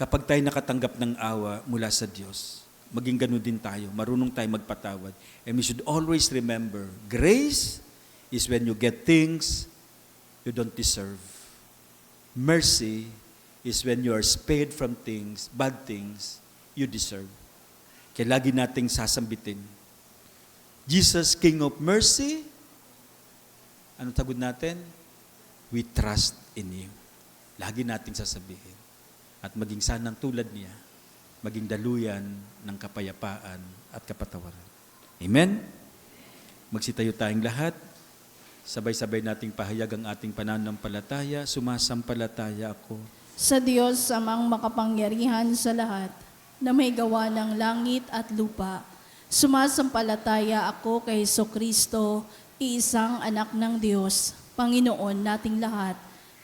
kapag tayo nakatanggap ng awa mula sa Diyos, maging ganun din tayo, marunong tayo magpatawad. And we should always remember, grace is when you get things you don't deserve. Mercy is when you are spared from things, bad things you deserve. Kaya lagi nating sasambitin, Jesus, King of Mercy, ano tagod natin? We trust in you. Lagi nating sasabihin. At maging sanang tulad niya, maging daluyan ng kapayapaan at kapatawaran. Amen? Magsitayo tayong lahat. Sabay-sabay nating pahayag ang ating pananampalataya. Sumasampalataya ako Sa Diyos amang makapangyarihan sa lahat, na may gawa ng langit at lupa. Sumasampalataya ako kay Jesucristo, iisang anak ng Diyos, Panginoon nating lahat.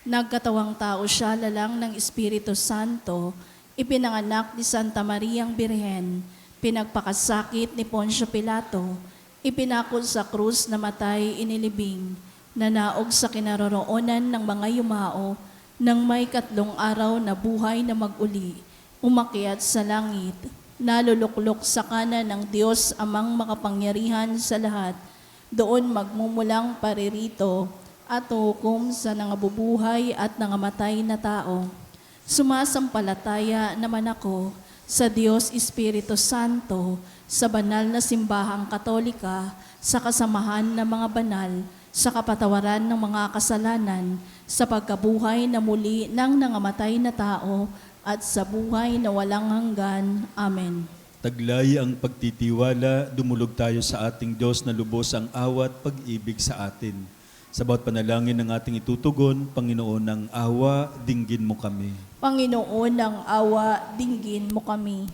Nagkatawang tao siya lalang ng Espiritu Santo, ipinanganak ni Santa Mariang Birhen, pinagpakasakit ni Poncio Pilato, ipinakol sa krus na matay inilibing, nanaog sa kinaroroonan ng mga yumao, nang may 3 araw na buhay na mag-uli, umakyat sa langit, naluluklok sa kanan ng Diyos amang makapangyarihan sa lahat, doon magmumulang paririto at hukom sa nangabubuhay at nangamatay na tao. Sumasampalataya naman ako sa Diyos Espiritu Santo, sa banal na simbahang katolika, sa kasamahan ng mga banal, sa kapatawaran ng mga kasalanan, sa pagkabuhay na muli ng nangamatay na tao, at sa buhay na walang hanggan. Amen. taglay ang pagtitiwala, dumulog tayo sa ating Diyos na lubos ang awa at pag-ibig sa atin. Sa bawat panalangin ng ating itutugon, Panginoon ng awa, dinggin mo kami. Panginoon ng awa, dinggin mo kami.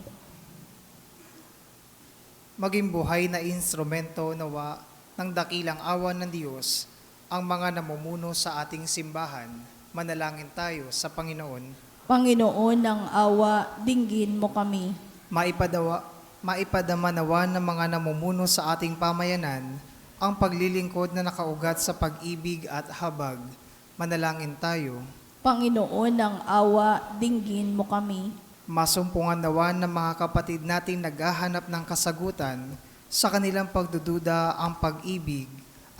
Maging buhay na instrumento nawa ng dakilang awa ng Diyos ang mga namumuno sa ating simbahan. Manalangin tayo sa Panginoon. Panginoon ng awa, dinggin mo kami. Maipadama nawa ng mga namumuno sa ating pamayanan ang paglilingkod na nakaugat sa pag-ibig at habag. Manalangin tayo. Panginoon ng awa, dinggin mo kami. Masumpungan nawa ng mga kapatid nating naghahanap ng kasagutan sa kanilang pagdududa ang pag-ibig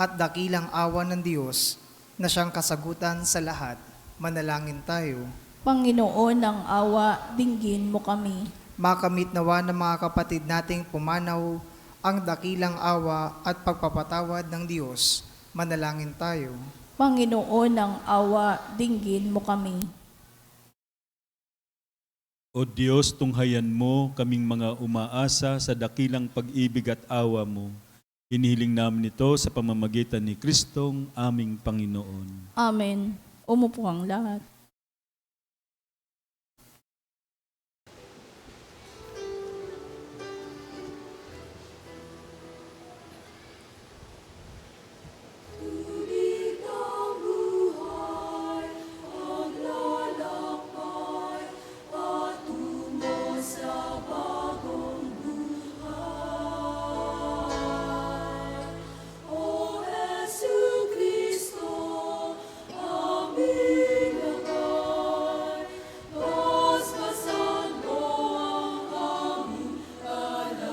at dakilang awa ng Diyos na siyang kasagutan sa lahat. Manalangin tayo. Panginoon ng awa, dinggin mo kami. Makamit nawa ng mga kapatid nating pumanaw ang dakilang awa at pagpapatawad ng Diyos. Manalangin tayo. Panginoon ng awa, dinggin mo kami. O Diyos, tunghayan mo kaming mga umaasa sa dakilang pag-ibig at awa mo. Hinihiling namin ito sa pamamagitan ni Kristong aming Panginoon. Amen. Umupo ang lahat. Tubig ng buhay, paglalakbay, patungo sa bagong buhay. O Jesucristo, aming lakay, basbasan mo ang aming alay.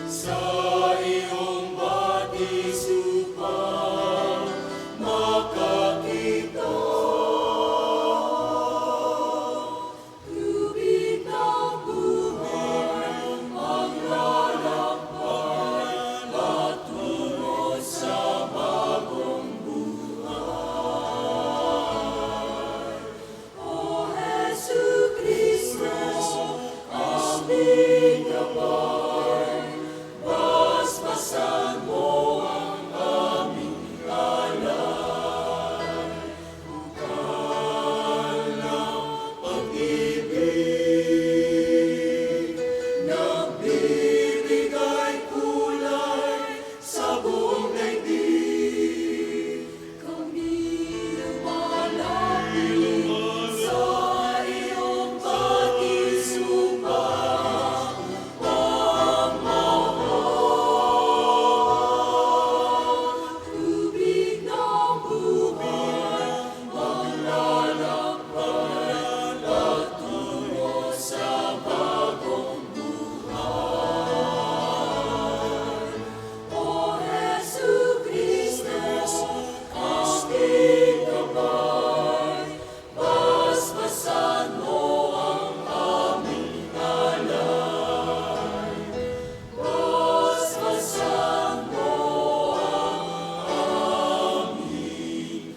Sa iyong batis upang makakita. Tubig ng buhay, maglalakbay, patungo sa bagong buhay. O Jesucristo, aming gabay, basbasan mo ang aming alay. Bukal ng pag-ibig, nagbibigay kulay sa buong daigdig. Kami lumalapit sa iyong batis upang tubig ng buhay, maglalakbay, patungo sa bagong buhay. O Jesucristo, aming gabay, basbasan mo ang aming alay. Basbasan mo ang aming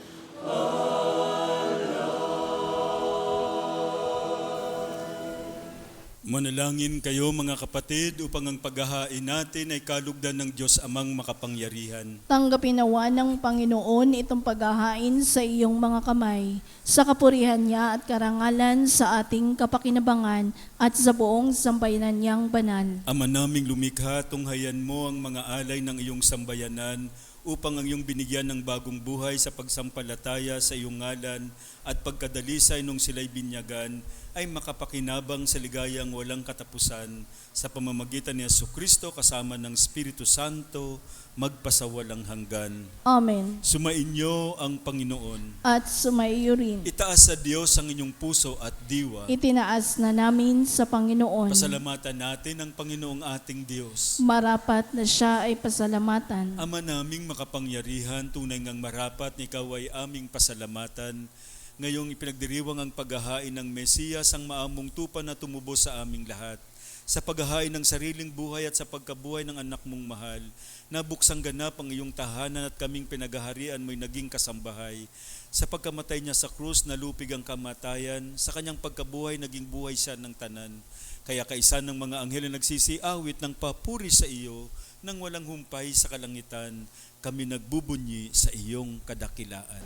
Manalangin kayo mga kapatid upang ang paghahain natin ay kalugdan ng Diyos amang makapangyarihan. Tanggapin nawa ng Panginoon itong paghahain sa iyong mga kamay, sa kapurihan niya at karangalan sa ating kapakinabangan at sa buong sambayanan niyang banal. Ama naming lumikha, tunghayan mo ang mga alay ng iyong sambayanan upang ang iyong binigyan ng bagong buhay sa pagsampalataya sa iyong ngalan at pagkadalisay nung sila'y binyagan ay makapakinabang sa ligayang walang katapusan sa pamamagitan ni Jesucristo kasama ng Espiritu Santo magpasawalang hanggan. Amen. Sumainyo ang Panginoon. At sumaiyo rin. Itaas sa Diyos ang inyong puso at diwa. Itinaas na namin sa Panginoon. Pasalamatan natin ang Panginoong ating Diyos. Marapat na siya ay pasalamatan. Ama naming makapangyarihan, tunay ngang marapat na ikaw ay aming pasalamatan. Ngayong ipinagdiriwang ang paghahain ng Mesiyas, ang maamong tupa na tumubos sa aming lahat. Sa paghahain ng sariling buhay at sa pagkabuhay ng anak mong mahal, nabuksang ganap ang iyong tahanan at kaming pinaghaharian mo'y naging kasambahay. Sa pagkamatay niya sa krus, nalupig ang kamatayan. Sa kanyang pagkabuhay, naging buhay siya ng tanan. Kaya kaisa ng mga anghel na nagsisiawit ng papuri sa iyo, nang walang humpay sa kalangitan, kami nagbubunyi sa iyong kadakilaan.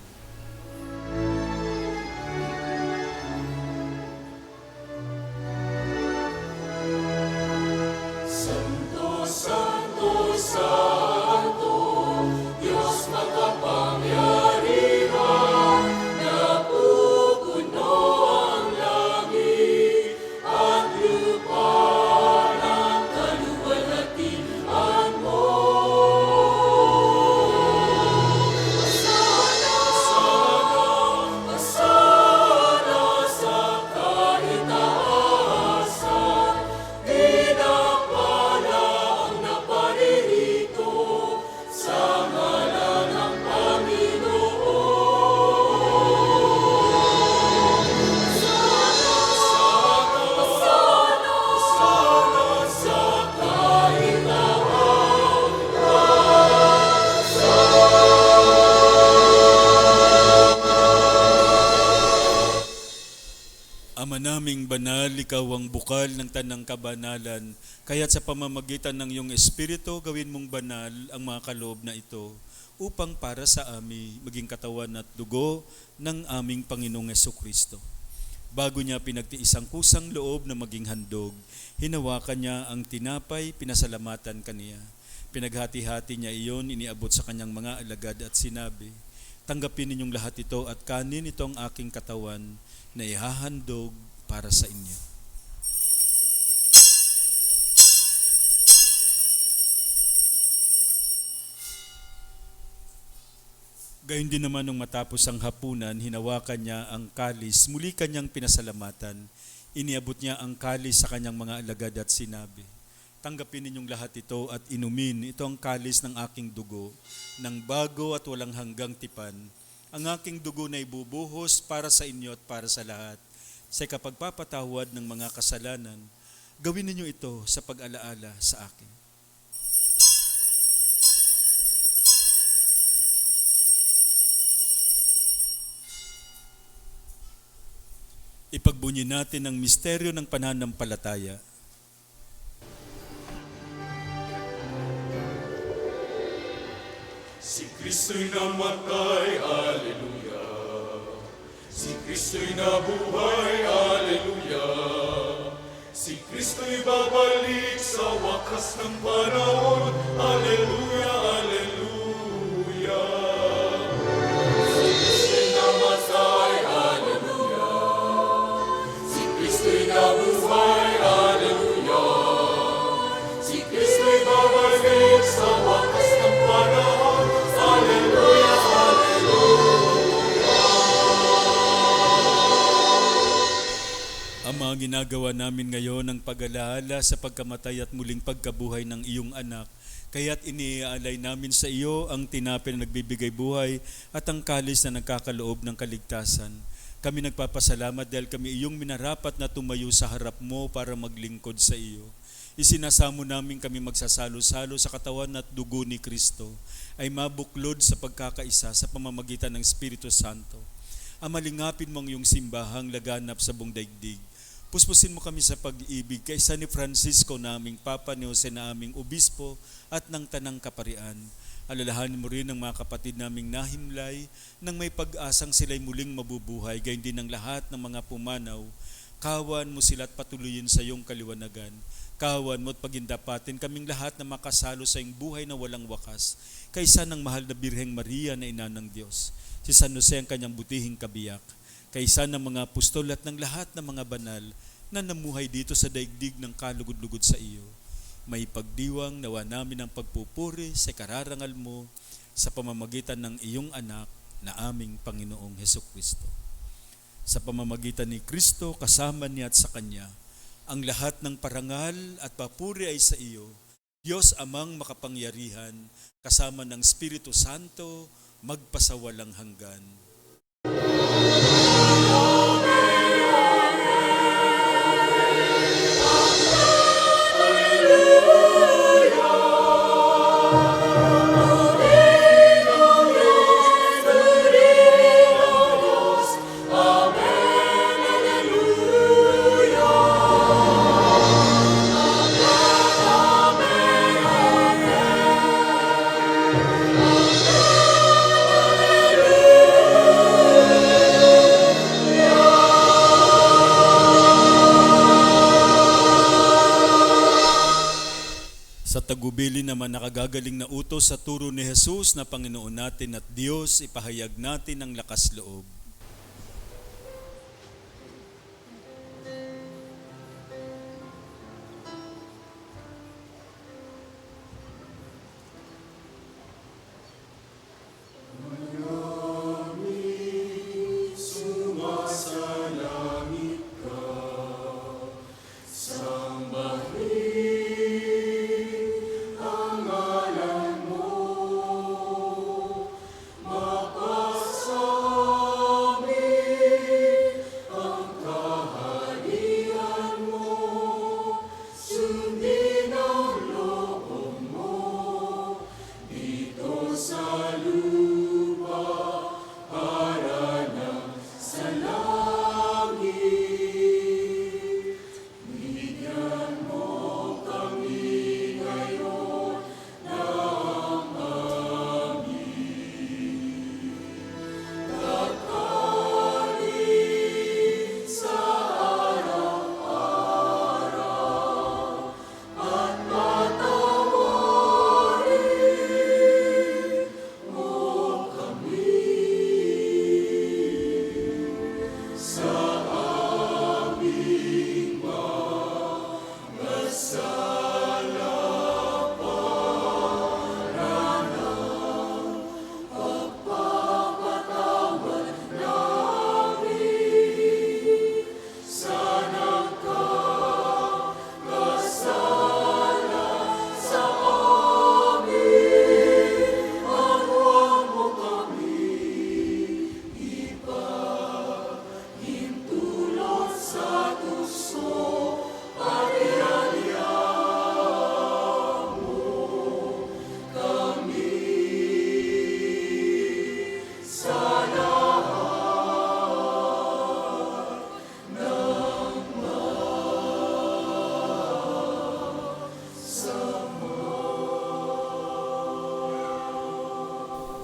Santo, Santo, Santo, Diyos makapangyarihan, napupuno ang langit at lupa ng kaluwalhatian mo. Asana sa kahit taasan, pinapala ang naparirito sa ngalan ng Panginoon. Asana sa kahit Ama naming banal, ikaw ang bukal ng tanang kabanalan, kaya't sa pamamagitan ng iyong Espiritu, gawin mong banal ang mga kaloob na ito, upang para sa amin maging katawan at dugo ng aming Panginoong Hesukristo. Bago niya pinagtiisang kusang loob na maging handog, hinawakan niya ang tinapay, pinasalamatan kaniya. Pinaghati-hati niya iyon, iniabot sa kanyang mga alagad at sinabi, "Tanggapin ninyong lahat ito at kanin ito ang aking katawan na ihahandog para sa inyo." Gayon din naman nung matapos ang hapunan, hinawakan niya ang kalis, muli kanyang pinasalamatan. Iniabot niya ang kalis sa kanyang mga alagad at sinabi, "Tanggapin ninyong lahat ito at inumin. Ito ang kalis ng aking dugo, ng bago at walang hanggang tipan. Ang aking dugo na ibubuhos para sa inyo at para sa lahat. Sa kapagpapatawad ng mga kasalanan, gawin ninyo ito sa pag-alaala sa akin." Ipagbunyi natin ang misteryo ng pananampalataya. Si Kristo'y namatay, Alleluia. Si Kristo'y nabuhay, Alleluia. Si Kristo'y babalik sa wakas ng panahon, Alleluia, Alleluia. Si Kristo'y namatay, Alleluia. Si Kristo'y nabuhay, Alleluia. Si Kristo'y babalik sa wakas ng panahon, Alleluia, Ang mga ginagawa namin ngayon ang pag-alaala sa pagkamatay at muling pagkabuhay ng iyong anak. Kaya't iniaalay namin sa iyo ang tinapay na nagbibigay buhay at ang kalis na nagkakaloob ng kaligtasan. Kami nagpapasalamat dahil kami iyong minarapat na tumayo sa harap mo para maglingkod sa iyo. Isinasamo namin kami magsasalo-salo sa katawan at dugo ni Kristo ay mabuklod sa pagkakaisa sa pamamagitan ng Espiritu Santo. Amalingapin mo ang iyong simbahang laganap sa buong daigdig. Puspusin mo kami sa pag-ibig kaysa ni Francisco naming Papa, ni Jose na aming Obispo at ng Tanang Kaparian. Alalahanin mo rin ang mga kapatid naming nahimlay nang may pag-asang sila'y muling mabubuhay, gayon din ang lahat ng mga pumanaw. Kawan mo sila at patuloyin sa iyong kaliwanagan. Kawan mo at pagindapatin kaming lahat na makasalo sa iyong buhay na walang wakas, kaysa ng mahal na Birheng Maria na ina ng Diyos, si San Jose ang kanyang butihing kabiyak, kaysa ng mga apostol at ng lahat ng mga banal na namuhay dito sa daigdig ng kalugod-lugod sa iyo. May pagdiwang nawa namin ang pagpupuri sa kararangal mo sa pamamagitan ng iyong anak na aming Panginoong Hesukristo. Sa pamamagitan ni Kristo, kasama niya at sa Kanya, ang lahat ng parangal at papuri ay sa iyo, Diyos Amang makapangyarihan, kasama ng Espiritu Santo, magpasawalang hanggan. naman nakagagaling na utos sa turo ni Jesus na Panginoon natin at Diyos, ipahayag natin ang lakas loob.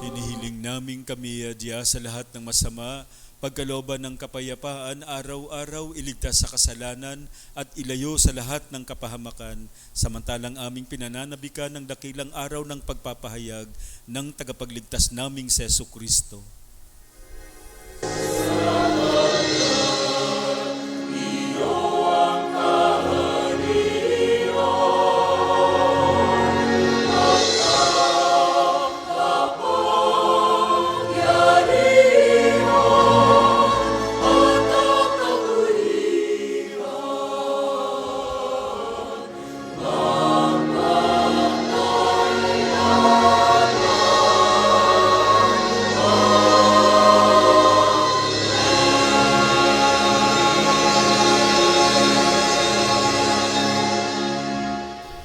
Hinihiling namin kami, Diya, sa lahat ng masama, pagkalooban ng kapayapaan, araw-araw iligtas sa kasalanan at ilayo sa lahat ng kapahamakan, samantalang aming pinananabikan ng dakilang araw ng pagpapahayag ng tagapagligtas naming si Jesucristo.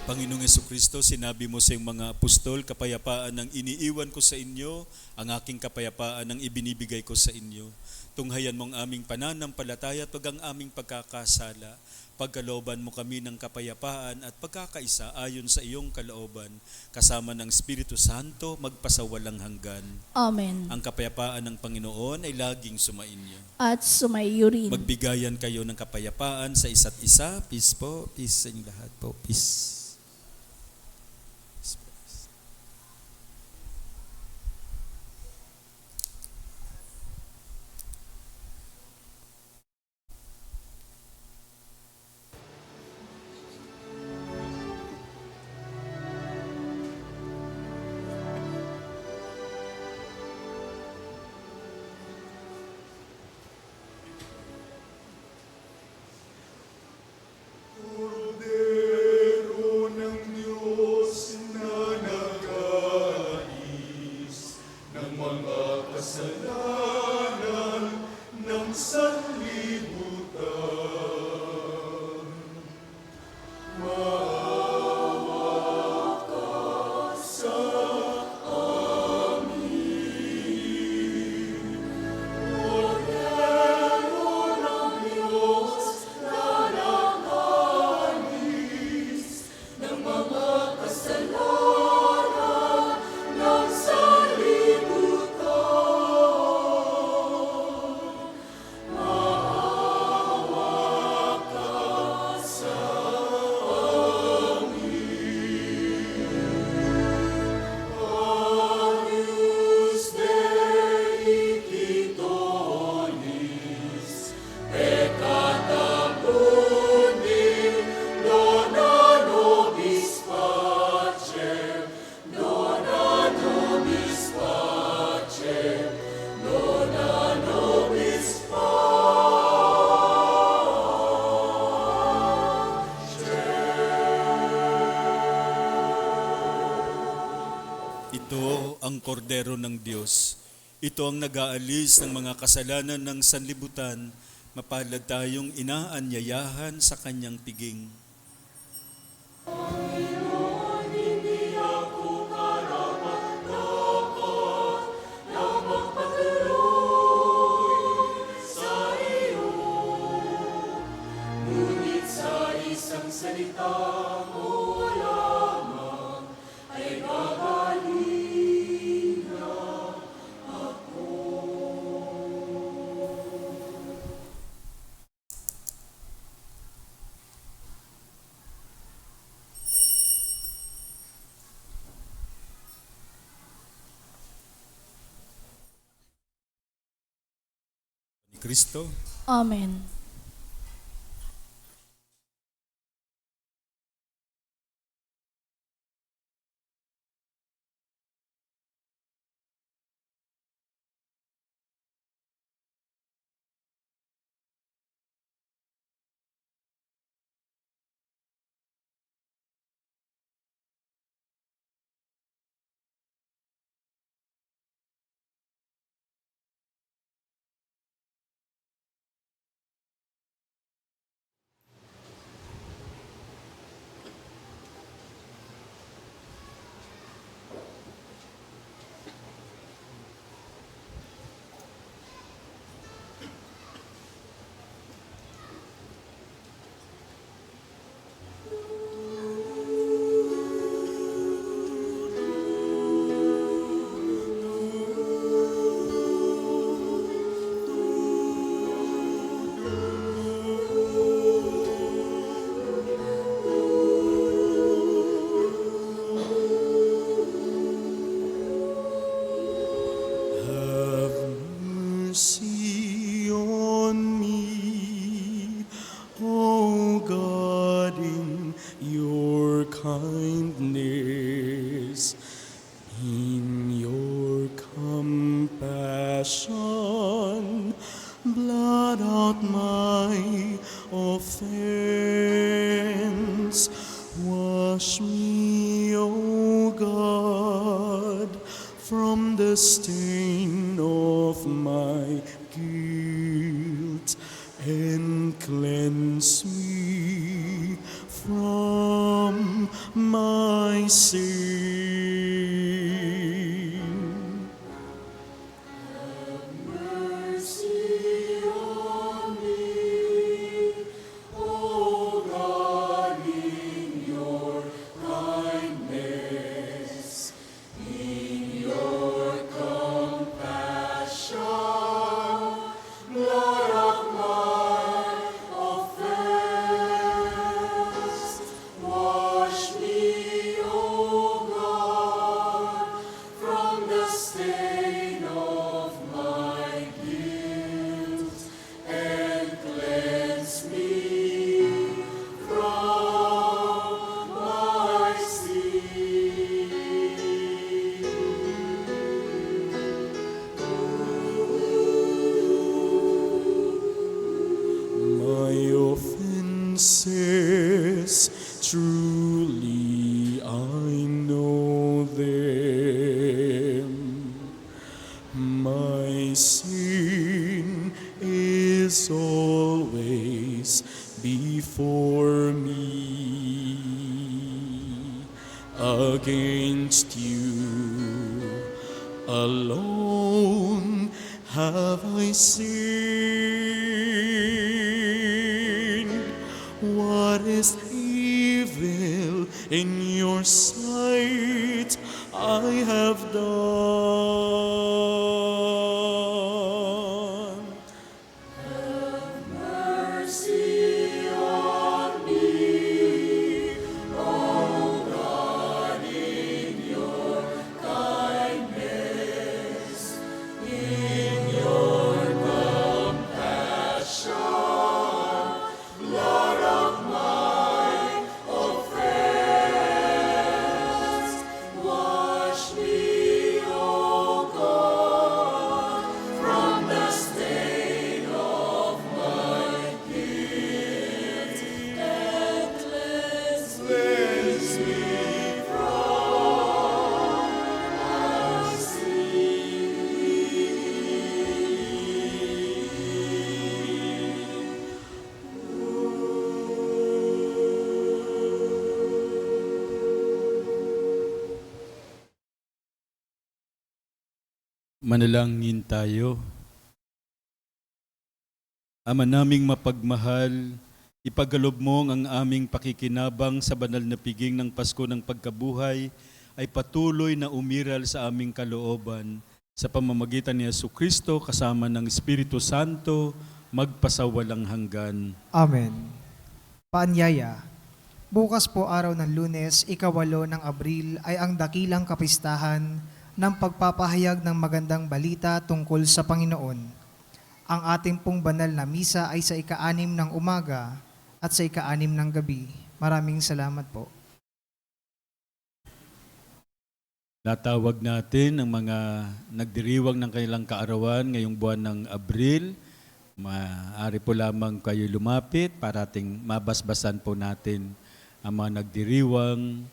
Panginoong Jesucristo, sinabi mo sa iyong mga apostol, kapayapaan ang iniiwan ko sa inyo, ang aking kapayapaan ang ibinibigay ko sa inyo. Tunghayan mo ang aming pananampalataya at wag ang aming pagkakasala. Pagkalooban mo kami ng kapayapaan at pagkakaisa ayon sa iyong kalooban, kasama ng Espiritu Santo, magpasawalang hanggan. Amen. Ang kapayapaan ng Panginoon ay laging sumainyo. At sumaiyo rin. Magbigayan kayo ng kapayapaan sa isa't isa. Peace po. Peace sa inyong lahat po. Peace. Cordero Ito ang kordero ng Diyos. Ito ang nag-aalis ng mga kasalanan ng sanlibutan. Mapalad tayong inaanyayahan sa kanyang piging. Ni Kristo. Amen. Have mercy on me, O God, in your kindness, in your compassion, blot out my offense. Wash me, O God, from the stain of my guilt, and cleanse me from my sin. My offenses, truly I know them. My sin is always before me. Against you alone have I sinned. What is evil in your sight I have done? Manalangin tayo. Ama naming mapagmahal, ipagalob mo ang aming pakikinabang sa banal na piging ng Pasko ng Pagkabuhay ay patuloy na umiral sa aming kalooban sa pamamagitan ni Jesucristo kasama ng Espiritu Santo magpasawalang hanggan. Amen. Paanyaya, bukas po araw ng Lunes, 8 ng Abril ay ang dakilang kapistahan ng pagpapahayag ng magandang balita tungkol sa Panginoon. Ang ating pong banal na misa ay sa 6 ng umaga at sa 6 ng gabi. Maraming salamat po. Natawag natin ang mga nagdiriwang ng kanilang kaarawan ngayong buwan ng Abril. Maaari po lamang kayo lumapit para ating mabasbasan po natin ang mga nagdiriwang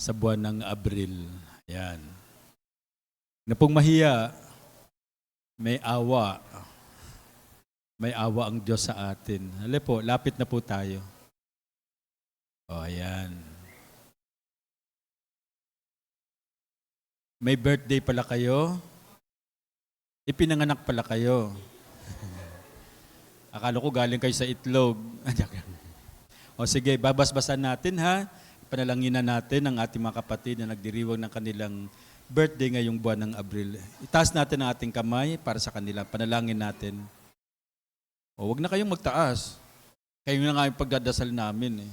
sa buwan ng Abril. Ayan. Na pong mahiya, may awa. May awa ang Diyos sa atin. Hali po, lapit na po tayo. O, ayan. May birthday pala kayo. Ipinanganak pala kayo. Akala ko galing kayo sa itlog. O sige, babasbasan natin ha. Panalanginan natin ang ating mga kapatid na nagdiriwang ng kanilang birthday ngayong buwan ng Abril. Itaas natin ang ating kamay para sa kanila. Panalangin natin. O, wag na kayong magtaas. Kayo na nga yung pagdadasal namin.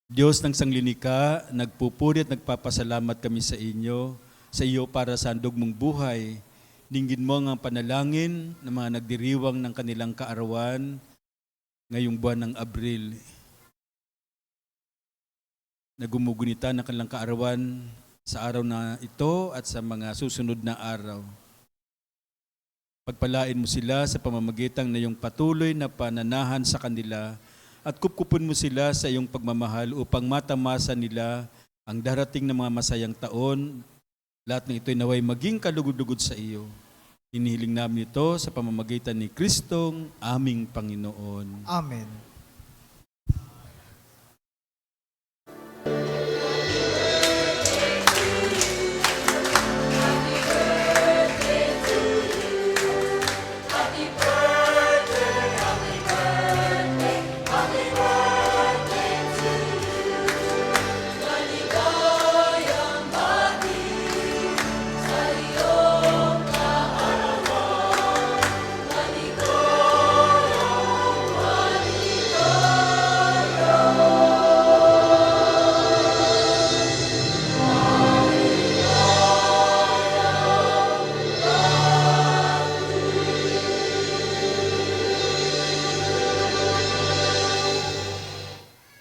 Diyos ng sanglinika, nagpupuri at nagpapasalamat kami sa iyo para sa handog mong buhay. Dinggin mo ang panalangin ng mga nagdiriwang ng kanilang kaarawan ngayong buwan ng Abril. Nagumugunita ng kanilang kaarawan sa araw na ito at sa mga susunod na araw. Pagpalain mo sila sa pamamagitan na iyong patuloy na pananahan sa kanila at kupkupin mo sila sa iyong pagmamahal upang matamasa nila ang darating na mga masayang taon. Lahat ng ito'y naway maging kalugod-lugod sa iyo. Hinihiling namin ito sa pamamagitan ni Kristong aming Panginoon. Amen.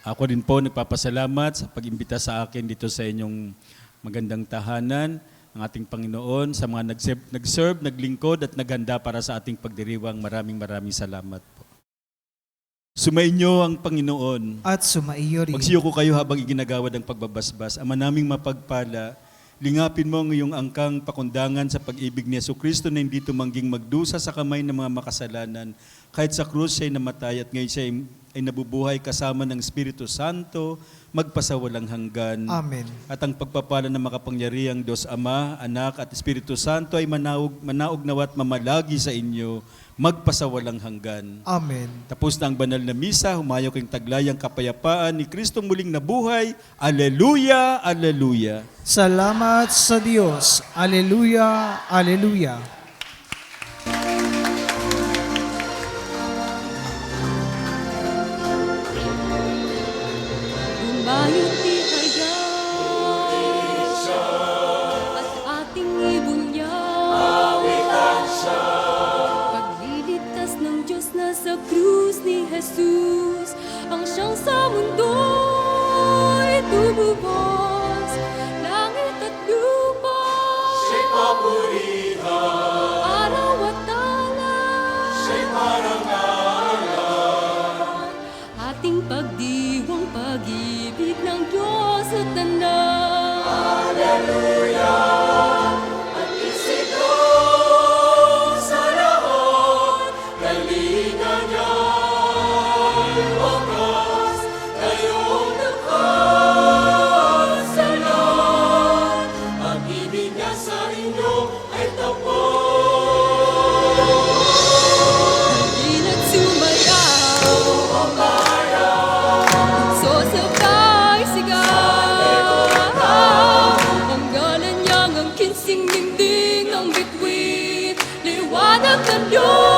Ako rin po nagpapasalamat sa pag-imbita sa akin dito sa inyong magandang tahanan, ang ating Panginoon, sa mga nag-serve, naglingkod at naghanda para sa ating pagdiriwang. Maraming salamat po. Sumainyo ang Panginoon. At sumaiyo rin. Magsiyoko kayo habang iginagawad ang pagbabasbas. Ama naming mapagpala, lingapin mo ang iyong angkang pakundangan sa pag-ibig ni Jesucristo na hindi tumangging magdusa sa kamay ng mga makasalanan. Kahit sa krus siya'y namatay at ngayon siya ay nabubuhay kasama ng Espiritu Santo, magpasawalang hanggan. Amen. At ang pagpapala ng makapangyarihang Diyos Ama, Anak at Espiritu Santo ay manaog nawat mamalagi sa inyo, magpasawalang hanggan. Amen. Tapos na ang banal na misa, humayo kayong taglayang kapayapaan ni Kristong muling nabuhay. Alleluia, alleluia. Salamat sa Diyos. Alleluia, alleluia. Bayot di kaya at ating ibunyan pagliligtas ng Diyos na sa krus ni Jesus ang siyang sa mundo'y tumubos langit at lupa siya'y papurihan araw at talan siya'y parangalan ating pagdiwang pag-ibig ng Diyos at tanan. Alleluia! At isigaw sa lahat, kalinga niya'y wakas, kayong nakasalan. Pag-ibig niya sa inyo anak ng Diyos.